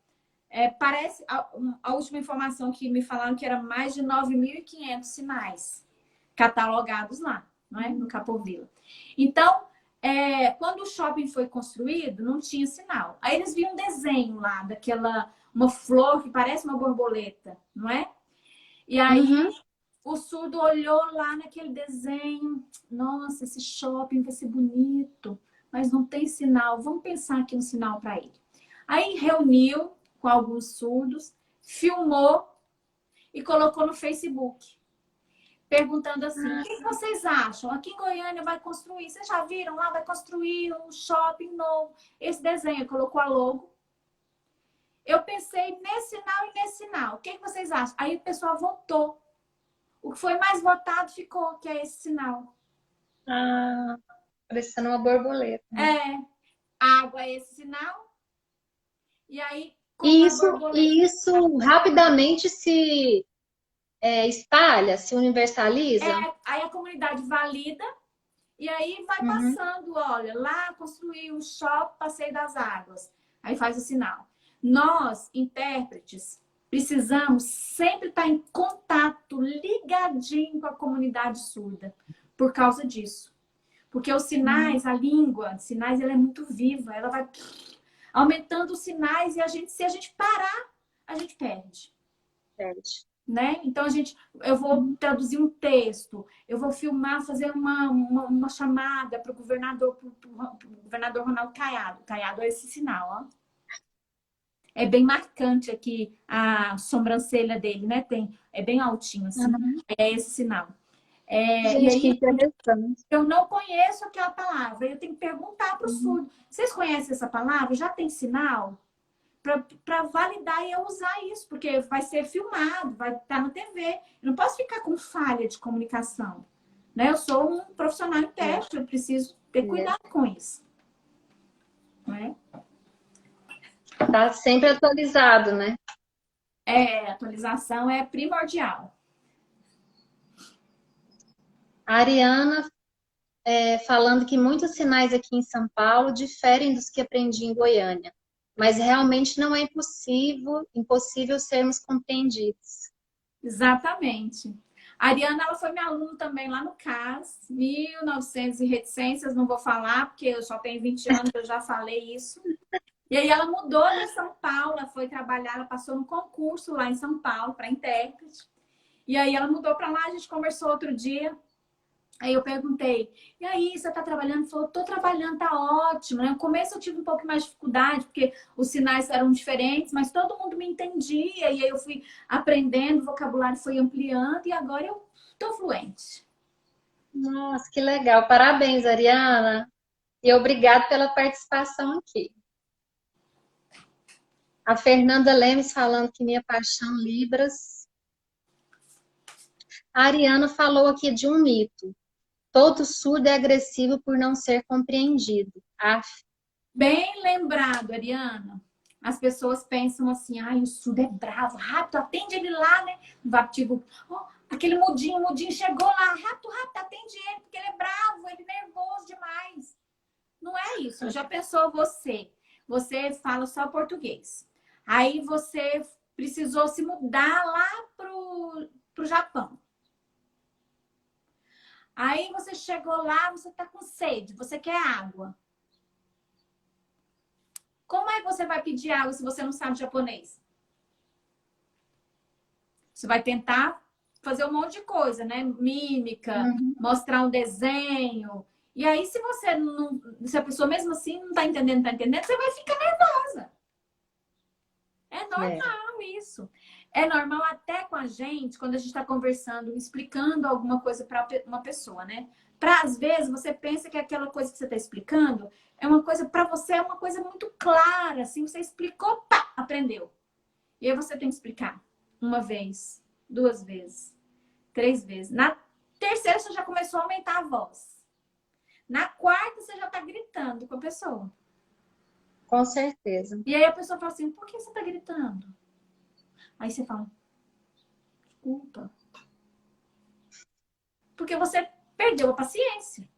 [SPEAKER 2] parece a última informação que me falaram que era mais de 9.500 sinais catalogados lá, não é? No Capovilla. Então, quando o shopping foi construído, não tinha sinal. Aí eles viam um desenho lá, uma flor que parece uma borboleta, não é? E aí o surdo olhou lá naquele desenho. Nossa, esse shopping vai ser bonito, mas não tem sinal. Vamos pensar aqui um sinal para ele. Aí reuniu com alguns surdos, filmou e colocou no Facebook. Perguntando assim, o que vocês acham? Aqui em Goiânia vai construir, vocês já viram lá? Vai construir um shopping novo. Esse desenho, colocou a logo. Eu pensei nesse sinal e nesse sinal. O que vocês acham? Aí o pessoal votou. O que foi mais votado ficou, que é esse sinal.
[SPEAKER 1] Ah, parecendo uma borboleta.
[SPEAKER 2] Água é esse sinal. E aí,
[SPEAKER 1] e isso rapidamente se espalha, se universaliza?
[SPEAKER 2] Aí a comunidade valida e aí vai passando, olha, lá construiu o shopping Passeio das Águas. Aí faz o sinal. Nós, intérpretes, precisamos sempre estar em contato, ligadinho com a comunidade surda, por causa disso. Porque os sinais, a língua, sinais, ela é muito viva, ela vai aumentando os sinais e se a gente parar, a gente perde. Né? Então, eu vou traduzir um texto, eu vou filmar, fazer uma chamada para o governador Ronaldo Caiado. Caiado é esse sinal, ó. É bem marcante aqui a sobrancelha dele, né? É bem altinho, assim. É esse sinal.
[SPEAKER 1] Gente,
[SPEAKER 2] e aí,
[SPEAKER 1] que interessante.
[SPEAKER 2] Eu não conheço aquela palavra. Eu tenho que perguntar para o surdo. Vocês conhecem essa palavra? Já tem sinal? Para validar e eu usar isso, porque vai ser filmado, vai estar na TV. Eu não posso ficar com falha de comunicação. Né? Eu sou um profissional intérprete, eu preciso ter cuidado com isso. Não é?
[SPEAKER 1] Tá sempre atualizado, né?
[SPEAKER 2] Atualização é primordial.
[SPEAKER 1] A Ariana falando que muitos sinais aqui em São Paulo diferem dos que aprendi em Goiânia, mas realmente não é impossível sermos compreendidos.
[SPEAKER 2] Exatamente. A Ariana, ela foi minha aluna também lá no CAS, 1900 e reticências, não vou falar, porque eu só tenho 20 anos, eu já falei isso. E aí ela mudou para São Paulo, ela foi trabalhar, ela passou no concurso lá em São Paulo para intérprete. E aí ela mudou para lá, a gente conversou outro dia. Aí eu perguntei, e aí, você tá trabalhando? Ele falou, tô trabalhando, tá ótimo. No começo eu tive um pouco mais de dificuldade, porque os sinais eram diferentes, mas todo mundo me entendia. E aí eu fui aprendendo, o vocabulário foi ampliando e agora eu tô fluente.
[SPEAKER 1] Nossa, que legal. Parabéns, Ariana. E obrigada pela participação aqui. A Fernanda Lemes falando que minha paixão Libras. A Ariana falou aqui de um mito. Todo surdo é agressivo por não ser compreendido.
[SPEAKER 2] Bem lembrado, Ariana. As pessoas pensam assim, o surdo é bravo, rápido, atende ele lá, né? Tipo, aquele mudinho chegou lá, rápido, atende ele, porque ele é bravo, ele é nervoso demais. Não é isso. Já pensou você? Você fala só português. Aí você precisou se mudar lá pro Japão. Aí você chegou lá, você tá com sede, você quer água. Como é que você vai pedir água se você não sabe japonês? Você vai tentar fazer um monte de coisa, né? Mímica, mostrar um desenho. E aí, se a pessoa mesmo assim não tá entendendo, você vai ficar nervosa. É
[SPEAKER 1] É,
[SPEAKER 2] normal isso. É normal até com a gente, quando a gente está conversando, explicando alguma coisa para uma pessoa, né? Para às vezes você pensa que aquela coisa que você está explicando é uma coisa, para você é uma coisa muito clara, assim, você explicou, pá, aprendeu. E aí você tem que explicar uma vez, duas vezes, três vezes. Na terceira você já começou a aumentar a voz. Na quarta você já está gritando com a pessoa.
[SPEAKER 1] com certeza.
[SPEAKER 2] E aí a pessoa fala assim, por que você está gritando? Aí você fala, desculpa. Porque você perdeu a paciência,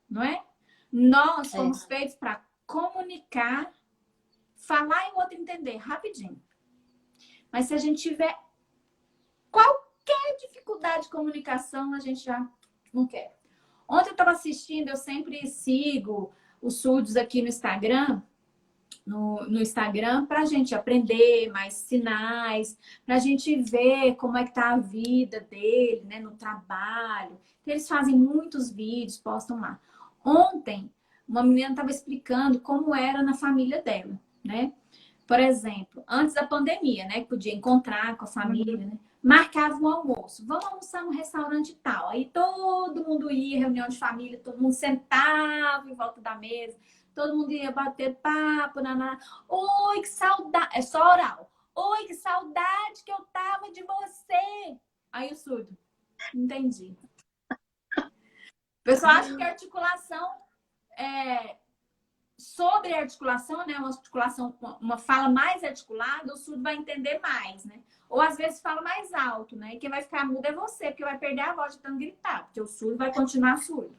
[SPEAKER 2] não é? Nós
[SPEAKER 1] É.
[SPEAKER 2] fomos feitos para comunicar, falar e o outro entender rapidinho. Mas se a gente tiver qualquer dificuldade de comunicação, a gente já não quer. Ontem eu estava assistindo, eu sempre sigo os surdos aqui no Instagram, no Instagram, para a gente aprender mais sinais, para a gente ver como é que tá a vida dele, né, no trabalho. Então, eles fazem muitos vídeos, postam lá. Ontem, uma menina estava explicando como era na família dela, né? Por exemplo, antes da pandemia, né, que podia encontrar com a família,
[SPEAKER 1] Uhum.
[SPEAKER 2] né? Marcava um almoço. Vamos almoçar no restaurante tal. Aí todo mundo ia, reunião de família, todo mundo sentava em volta da mesa. Todo mundo ia bater papo, naná. Oi, que saudade. É só oral. Oi, que saudade que eu tava de você. Aí o surdo. Entendi. O pessoal acha que a articulação é sobre a articulação, né? Uma articulação, uma fala mais articulada, o surdo vai entender mais, né? Ou às vezes fala mais alto, né? E quem vai ficar mudo é você, porque vai perder a voz de tanto gritar, porque o surdo vai continuar surdo.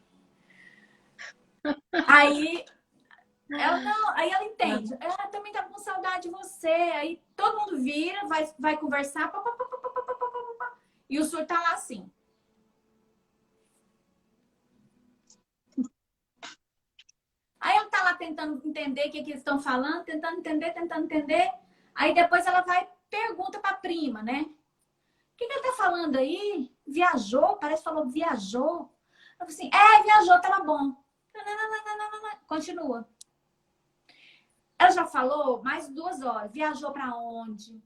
[SPEAKER 2] Aí ela não, aí ela entende. Ela também tá com saudade de você. Aí todo mundo vira, vai conversar, pá, pá, pá, pá, pá, pá, pá, pá, pá, e o surdo tá lá assim. Aí ela tá lá tentando entender o que, que eles estão falando, tentando entender, tentando entender. Aí depois ela vai pergunta pra prima, né? O que, que ele tá falando aí? Viajou? Parece que falou viajou. Eu falei assim, viajou, tava bom. Continua. Ela já falou mais de 2 horas. Viajou pra onde?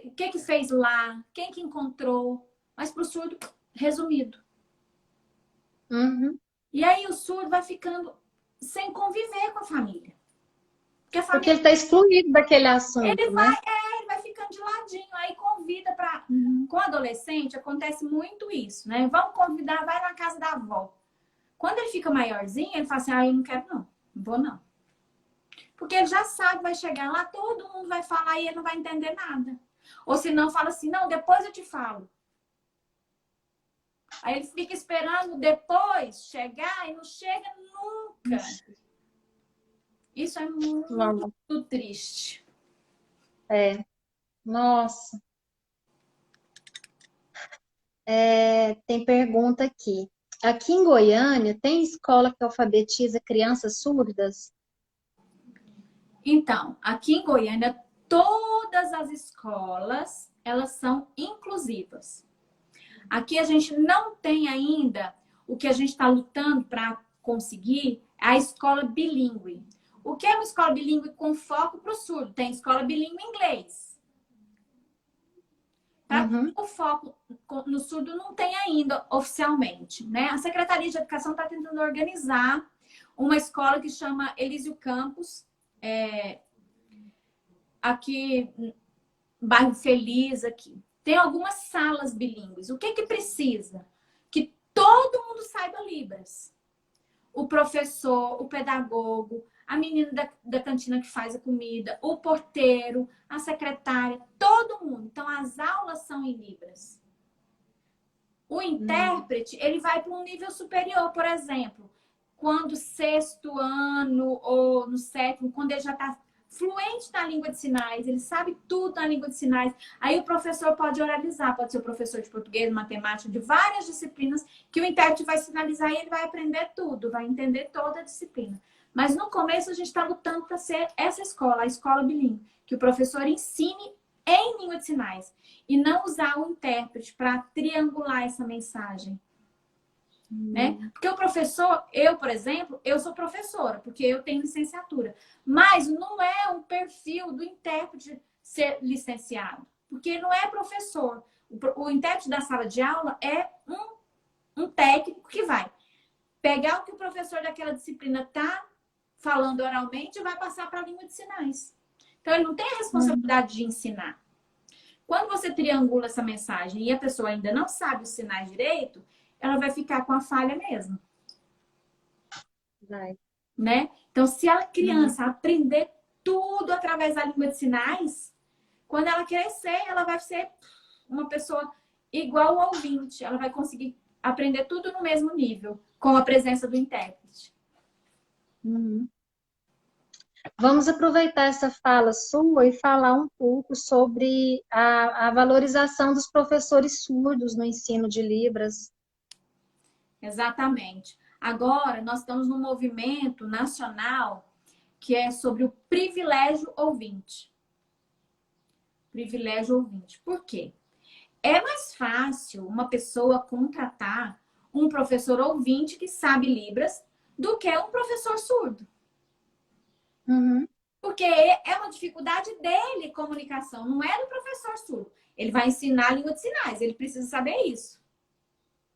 [SPEAKER 2] O que que fez lá? Quem que encontrou? Mas pro surdo, resumido.
[SPEAKER 1] Uhum.
[SPEAKER 2] E aí o surdo vai ficando sem conviver com a família. Porque a
[SPEAKER 1] Porque
[SPEAKER 2] família,
[SPEAKER 1] ele está excluído daquele assunto,
[SPEAKER 2] ele
[SPEAKER 1] né?
[SPEAKER 2] vai, ele vai ficando de ladinho. Aí convida para...
[SPEAKER 1] Uhum.
[SPEAKER 2] Com adolescente acontece muito isso, né? Vamos convidar, vai na casa da avó. Quando ele fica maiorzinho, ele fala assim, eu não quero não vou não. Porque ele já sabe, vai chegar lá, todo mundo vai falar e ele não vai entender nada. Ou se não, fala assim, não, depois eu te falo. Aí ele fica esperando depois chegar e não chega nunca. Isso é
[SPEAKER 1] Nossa.
[SPEAKER 2] muito triste.
[SPEAKER 1] É. Nossa. Tem pergunta aqui. Aqui em Goiânia, tem escola que alfabetiza crianças surdas?
[SPEAKER 2] Então, aqui em Goiânia, todas as escolas, elas são inclusivas. Aqui a gente não tem ainda o que a gente está lutando para conseguir, a escola bilíngue. O que é uma escola bilíngue com foco para o surdo? Tem escola bilíngue em inglês. Tá?
[SPEAKER 1] Uhum.
[SPEAKER 2] O foco no surdo não tem ainda oficialmente, né? A Secretaria de Educação está tentando organizar uma escola que chama Elísio Campos, aqui, bairro Feliz, aqui. Tem algumas salas bilíngues. O que que precisa? Que todo mundo saiba Libras. O professor, o pedagogo, a menina da cantina que faz a comida, o porteiro, a secretária, todo mundo. Então, as aulas são em Libras. O intérprete, ele vai para um nível superior, por exemplo, quando sexto ano ou no sétimo, quando ele já está fluente na língua de sinais, ele sabe tudo na língua de sinais, aí o professor pode oralizar, pode ser o professor de português, matemática, de várias disciplinas, que o intérprete vai sinalizar e ele vai aprender tudo, vai entender toda a disciplina. Mas no começo a gente está lutando para ser essa escola, a escola bilíngue, que o professor ensine em língua de sinais e não usar o intérprete para triangular essa mensagem. né? Porque o professor, eu, por exemplo, eu sou professora, porque eu tenho licenciatura. Mas não é um perfil do intérprete ser licenciado, porque ele não é professor. O intérprete da sala de aula é um técnico que vai pegar o que o professor daquela disciplina está falando oralmente e vai passar para a língua de sinais. Então, ele não tem a responsabilidade de ensinar. Quando você triangula essa mensagem e a pessoa ainda não sabe os sinais direito, ela vai ficar com a falha mesmo.
[SPEAKER 1] Vai.
[SPEAKER 2] Né? Então, se a criança aprender tudo através da língua de sinais, quando ela crescer, ela vai ser uma pessoa igual ao ouvinte. Ela vai conseguir aprender tudo no mesmo nível, com a presença do intérprete.
[SPEAKER 1] Vamos aproveitar essa fala sua e falar um pouco sobre a valorização dos professores surdos no ensino de Libras.
[SPEAKER 2] Exatamente. Agora, nós estamos num movimento nacional que é sobre o privilégio ouvinte. Privilégio ouvinte. Por quê? É mais fácil uma pessoa contratar um professor ouvinte que sabe Libras do que um professor surdo. Porque é uma dificuldade dele comunicação, não é do professor surdo. Ele vai ensinar a língua de sinais, ele precisa saber isso.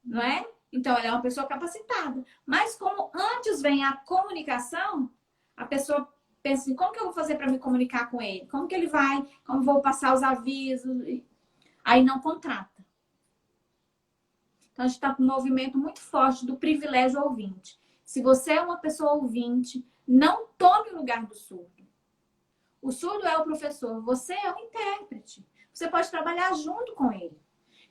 [SPEAKER 2] Não é? Então, ele é uma pessoa capacitada. Mas como antes vem a comunicação, a pessoa pensa assim, como que eu vou fazer para me comunicar com ele? Como que ele vai? Como vou passar os avisos? Aí não contrata. Então, a gente está com um movimento muito forte do privilégio ouvinte. Se você é uma pessoa ouvinte, não tome o lugar do surdo. O surdo é o professor, você é o intérprete. Você pode trabalhar junto com ele.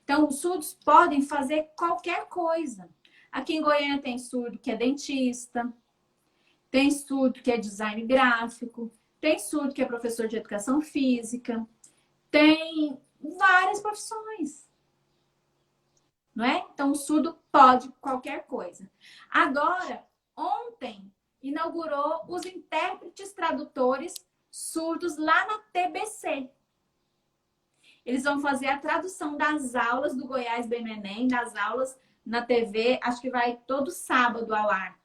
[SPEAKER 2] Então, os surdos podem fazer qualquer coisa. Aqui em Goiânia tem surdo que é dentista, tem surdo que é design gráfico, tem surdo que é professor de educação física, tem várias profissões. Não é? Então, o surdo pode qualquer coisa. Agora, ontem, inaugurou os intérpretes tradutores surdos lá na TBC. Eles vão fazer a tradução das aulas do Goiás Bem no Enem, das aulas na TV, acho que vai todo sábado ao ar.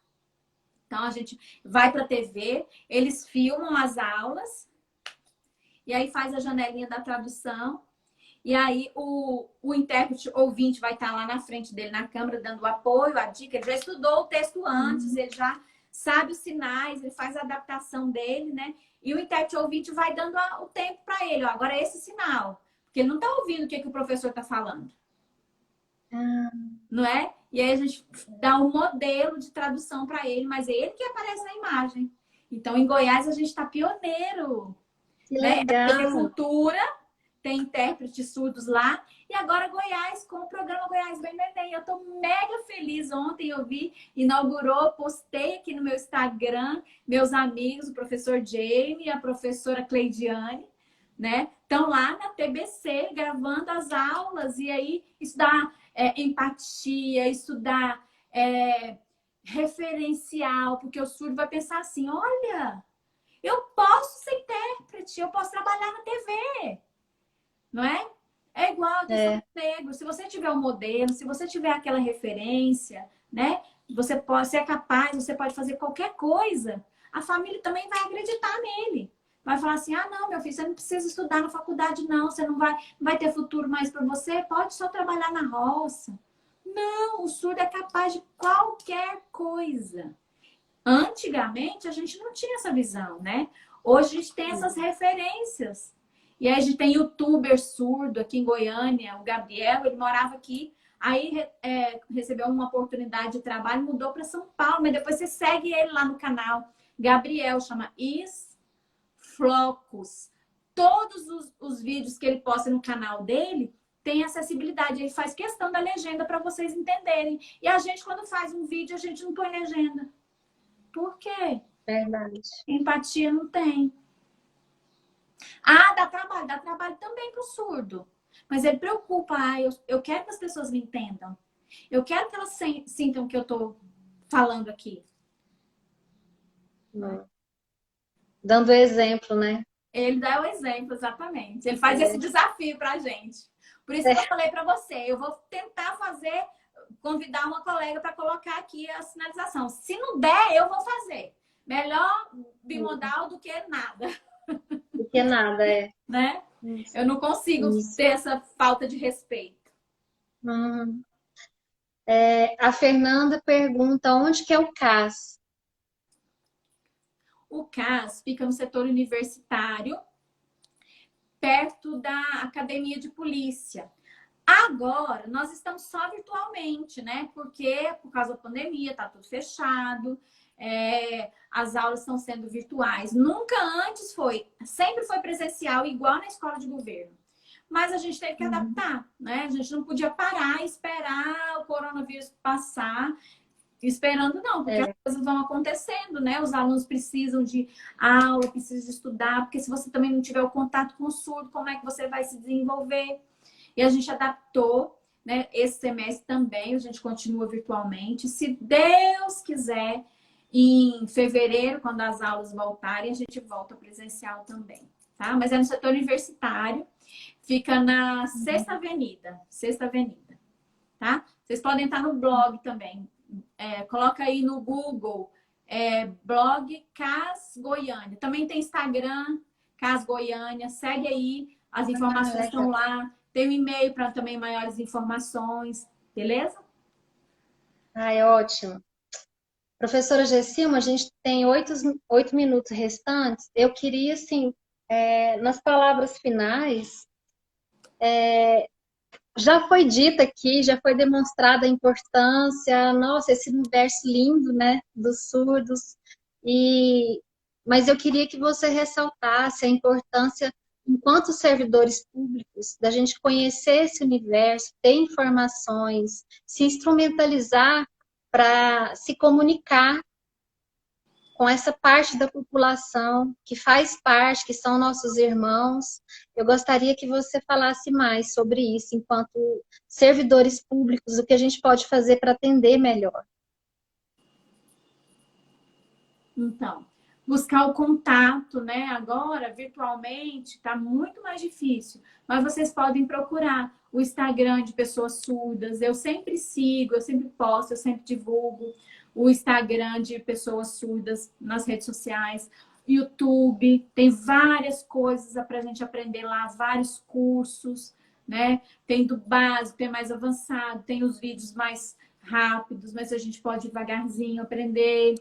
[SPEAKER 2] Então, a gente vai para a TV, eles filmam as aulas, e aí faz a janelinha da tradução, e aí o intérprete ouvinte vai estar lá na frente dele, na câmera, dando apoio, a dica. Ele já estudou o texto antes, ele já sabe os sinais, ele faz a adaptação dele, né? E o intérprete ouvinte vai dando o tempo para ele. Ó, agora é esse sinal. Porque ele não está ouvindo o que o professor está falando. Não é? E aí a gente dá um modelo de tradução para ele, mas é ele que aparece na imagem. Então, em Goiás, a gente está pioneiro.
[SPEAKER 1] Que
[SPEAKER 2] né?
[SPEAKER 1] legal!
[SPEAKER 2] Tem cultura, tem intérpretes surdos lá. E agora Goiás, com o programa Goiás Bem no Enem. Eu estou mega feliz. Ontem eu vi, inaugurou, postei aqui no meu Instagram, meus amigos, o professor Jamie e a professora Cleidiane, né? Estão lá na TBC gravando as aulas. E aí estudar empatia, estudar referencial, porque o surdo vai pensar assim, olha, eu posso ser intérprete, eu posso trabalhar na TV, não é? É igual a questão do negro. Se você tiver um modelo, se você tiver aquela referência, né? Você é capaz, você pode fazer qualquer coisa. A família também vai acreditar nele. Vai falar assim, ah, não, meu filho, você não precisa estudar na faculdade, não. Você não vai ter futuro mais para você. Pode só trabalhar na roça. Não, o surdo é capaz de qualquer coisa. Antigamente, a gente não tinha essa visão, né? Hoje a gente tem essas referências. E aí a gente tem youtuber surdo aqui em Goiânia, o Gabriel, ele morava aqui, aí recebeu uma oportunidade de trabalho, mudou para São Paulo, mas depois você segue ele lá no canal. Gabriel, chama Flocos. Todos os vídeos que ele posta no canal dele tem acessibilidade, ele faz questão da legenda para vocês entenderem. E a gente, quando faz um vídeo, a gente não põe legenda. Por quê?
[SPEAKER 1] Verdade.
[SPEAKER 2] Empatia não tem. Ah, dá trabalho também pro surdo. Mas ele preocupa, eu quero que as pessoas me entendam. Eu quero que elas sintam o que eu tô falando aqui.
[SPEAKER 1] Dando exemplo, né?
[SPEAKER 2] Ele dá o exemplo, exatamente. Ele faz esse desafio pra gente. Por isso que eu falei pra você, eu vou tentar fazer convidar uma colega para colocar aqui a sinalização. Se não der, eu vou fazer. Melhor bimodal do que nada.
[SPEAKER 1] Do que nada, é.
[SPEAKER 2] Né?
[SPEAKER 1] Isso.
[SPEAKER 2] Eu não consigo ter essa falta de respeito.
[SPEAKER 1] A Fernanda pergunta onde que é o CAS?
[SPEAKER 2] O CAS fica no setor universitário, perto da academia de polícia. Agora, nós estamos só virtualmente, né? Porque, por causa da pandemia, tá tudo fechado, as aulas estão sendo virtuais. Nunca antes sempre foi presencial, igual na escola de governo. Mas a gente teve que adaptar, né? A gente não podia parar e esperar o coronavírus passar. Esperando não, porque as coisas vão acontecendo, né? Os alunos precisam de aula, precisam de estudar, porque se você também não tiver o contato com o surdo, como é que você vai se desenvolver? E a gente adaptou, né? Esse semestre também, a gente continua virtualmente. Se Deus quiser, em fevereiro, quando as aulas voltarem, a gente volta presencial também, tá? Mas é no setor universitário, fica na Sexta Avenida, tá? Vocês podem estar no blog também. Coloca aí no Google, blog CAS Goiânia. Também tem Instagram, CAS Goiânia. Segue aí, as informações estão lá. Tem um e-mail para também maiores informações. Beleza?
[SPEAKER 1] É ótimo. Professora Gessilma, a gente tem 8 minutos restantes. Eu queria, assim, nas palavras finais, já foi dita aqui, já foi demonstrada a importância, nossa, esse universo lindo, né, dos surdos. Mas eu queria que você ressaltasse a importância, enquanto servidores públicos, da gente conhecer esse universo, ter informações, se instrumentalizar para se comunicar com essa parte da população que faz parte, que são nossos irmãos. Eu gostaria que você falasse mais sobre isso, enquanto servidores públicos, o que a gente pode fazer para atender melhor.
[SPEAKER 2] Então, buscar o contato, né? Agora, virtualmente, está muito mais difícil. Mas vocês podem procurar o Instagram de pessoas surdas. Eu sempre sigo, eu sempre posto, eu sempre divulgo o Instagram de pessoas surdas nas redes sociais. YouTube, tem várias coisas para a gente aprender lá, vários cursos, né? Tem do básico, tem mais avançado, tem os vídeos mais rápidos, mas a gente pode devagarzinho aprender.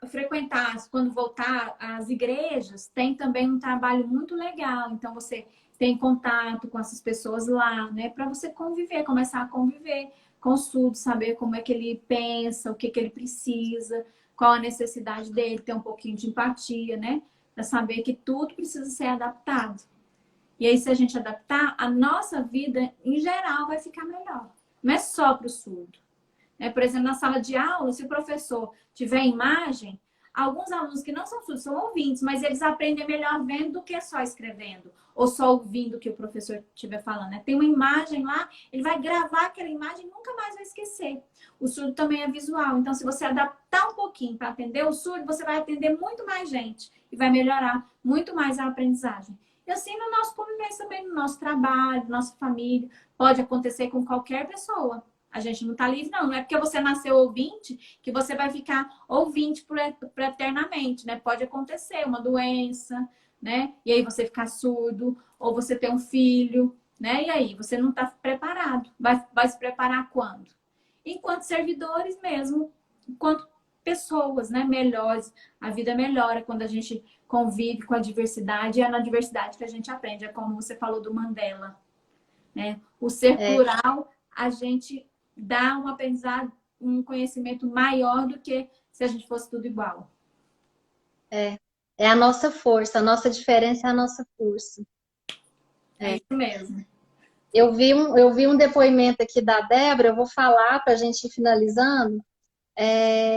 [SPEAKER 2] Frequentar, quando voltar às igrejas, tem também um trabalho muito legal. Então, você tem contato com essas pessoas lá, né? Para você conviver, começar a conviver com o surdo, saber como é que ele pensa, o que que ele precisa, qual a necessidade dele, ter um pouquinho de empatia, né? Para saber que tudo precisa ser adaptado. E aí, se a gente adaptar, a nossa vida, em geral, vai ficar melhor. Não é só para o surdo. Por exemplo, na sala de aula, se o professor tiver imagem, alguns alunos que não são surdos são ouvintes, mas eles aprendem melhor vendo do que só escrevendo, ou só ouvindo o que o professor estiver falando, né? Tem uma imagem lá, ele vai gravar aquela imagem e nunca mais vai esquecer. O surdo também é visual, então se você adaptar um pouquinho para atender o surdo, você vai atender muito mais gente e vai melhorar muito mais a aprendizagem. E assim no nosso convivência também, no nosso trabalho, nossa família, pode acontecer com qualquer pessoa. A gente não está livre, não. Não é porque você nasceu ouvinte que você vai ficar ouvinte por eternamente, né? Pode acontecer uma doença, né? E aí você ficar surdo, ou você ter um filho, né? E aí você não está preparado. Vai se preparar quando? Enquanto servidores mesmo, enquanto pessoas, né? Melhores. A vida melhora quando a gente convive com a diversidade, e é na diversidade que a gente aprende. É como você falou do Mandela, né? O ser plural, a gente dá um aprendizado, um conhecimento maior do que se a gente fosse tudo igual.
[SPEAKER 1] É a nossa força, a nossa diferença é a nossa força.
[SPEAKER 2] É isso mesmo.
[SPEAKER 1] Eu vi um depoimento aqui da Débora, eu vou falar para a gente ir finalizando.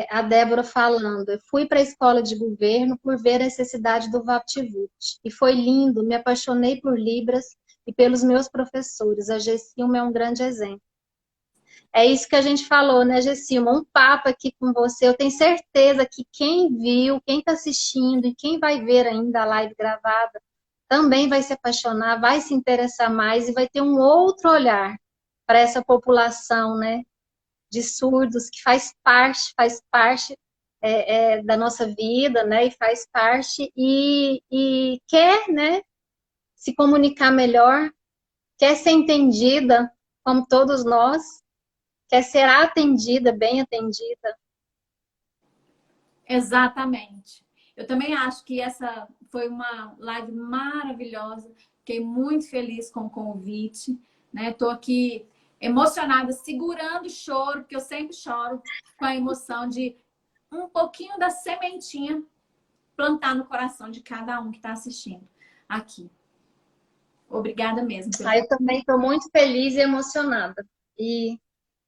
[SPEAKER 1] A Débora falando, eu fui para a escola de governo por ver a necessidade do VaptVupt. E foi lindo, me apaixonei por Libras e pelos meus professores. A Gessilma é um grande exemplo. É isso que a gente falou, né, Gessilma? Um papo aqui com você. Eu tenho certeza que quem viu, quem está assistindo e quem vai ver ainda a live gravada também vai se apaixonar, vai se interessar mais e vai ter um outro olhar para essa população, né, de surdos que faz parte da nossa vida, né, e faz parte e quer, né, se comunicar melhor, quer ser entendida, como todos nós, quer ser atendida, bem atendida.
[SPEAKER 2] Exatamente. Eu também acho que essa foi uma live maravilhosa. Fiquei muito feliz com o convite, né? Tô aqui emocionada, segurando o choro, porque eu sempre choro com a emoção de um pouquinho da sementinha plantar no coração de cada um que está assistindo aqui. Obrigada mesmo.
[SPEAKER 1] Eu também estou muito feliz e emocionada. E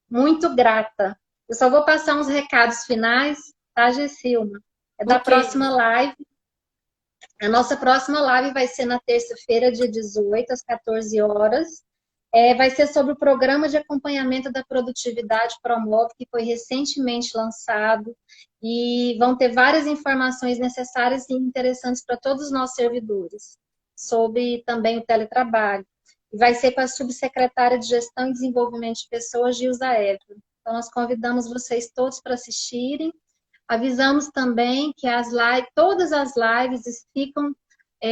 [SPEAKER 1] muito grata. Eu só vou passar uns recados finais, tá, Gessilma? É da próxima live. A nossa próxima live vai ser na terça-feira, dia 18, às 14 horas. Vai ser sobre o programa de acompanhamento da produtividade Promove, que foi recentemente lançado. E vão ter várias informações necessárias e interessantes para todos os nossos servidores, sobre também o teletrabalho. E vai ser com a subsecretária de Gestão e Desenvolvimento de Pessoas, Gilza Évora. Então, nós convidamos vocês todos para assistirem. Avisamos também que todas as lives ficam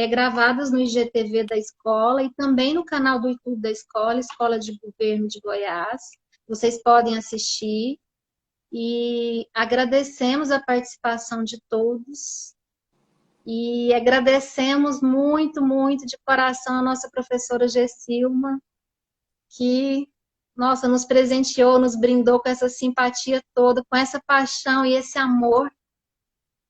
[SPEAKER 1] gravadas no IGTV da escola e também no canal do YouTube da escola, Escola de Governo de Goiás. Vocês podem assistir. E agradecemos a participação de todos. E agradecemos muito, muito de coração a nossa professora Gessilma, que, nossa, nos presenteou, nos brindou com essa simpatia toda, com essa paixão e esse amor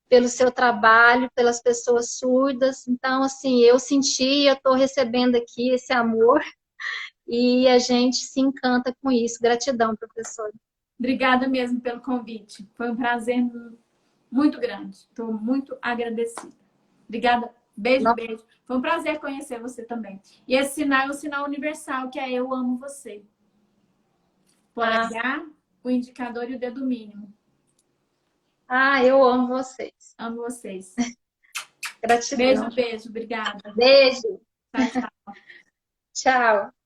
[SPEAKER 1] pelo seu trabalho, pelas pessoas surdas. Então, assim, eu senti, eu estou recebendo aqui esse amor e a gente se encanta com isso. Gratidão, professora.
[SPEAKER 2] Obrigada mesmo pelo convite. Foi um prazer muito grande. Estou muito agradecida. Obrigada. Beijo, beijo. Foi um prazer conhecer você também. E esse sinal é um sinal universal, que é eu amo você. Polegar, o indicador e o dedo mínimo.
[SPEAKER 1] Eu amo vocês.
[SPEAKER 2] Amo vocês.
[SPEAKER 1] Gratidão.
[SPEAKER 2] Beijo, beijo. Obrigada.
[SPEAKER 1] Beijo.
[SPEAKER 2] Tchau, tchau.
[SPEAKER 1] Tchau.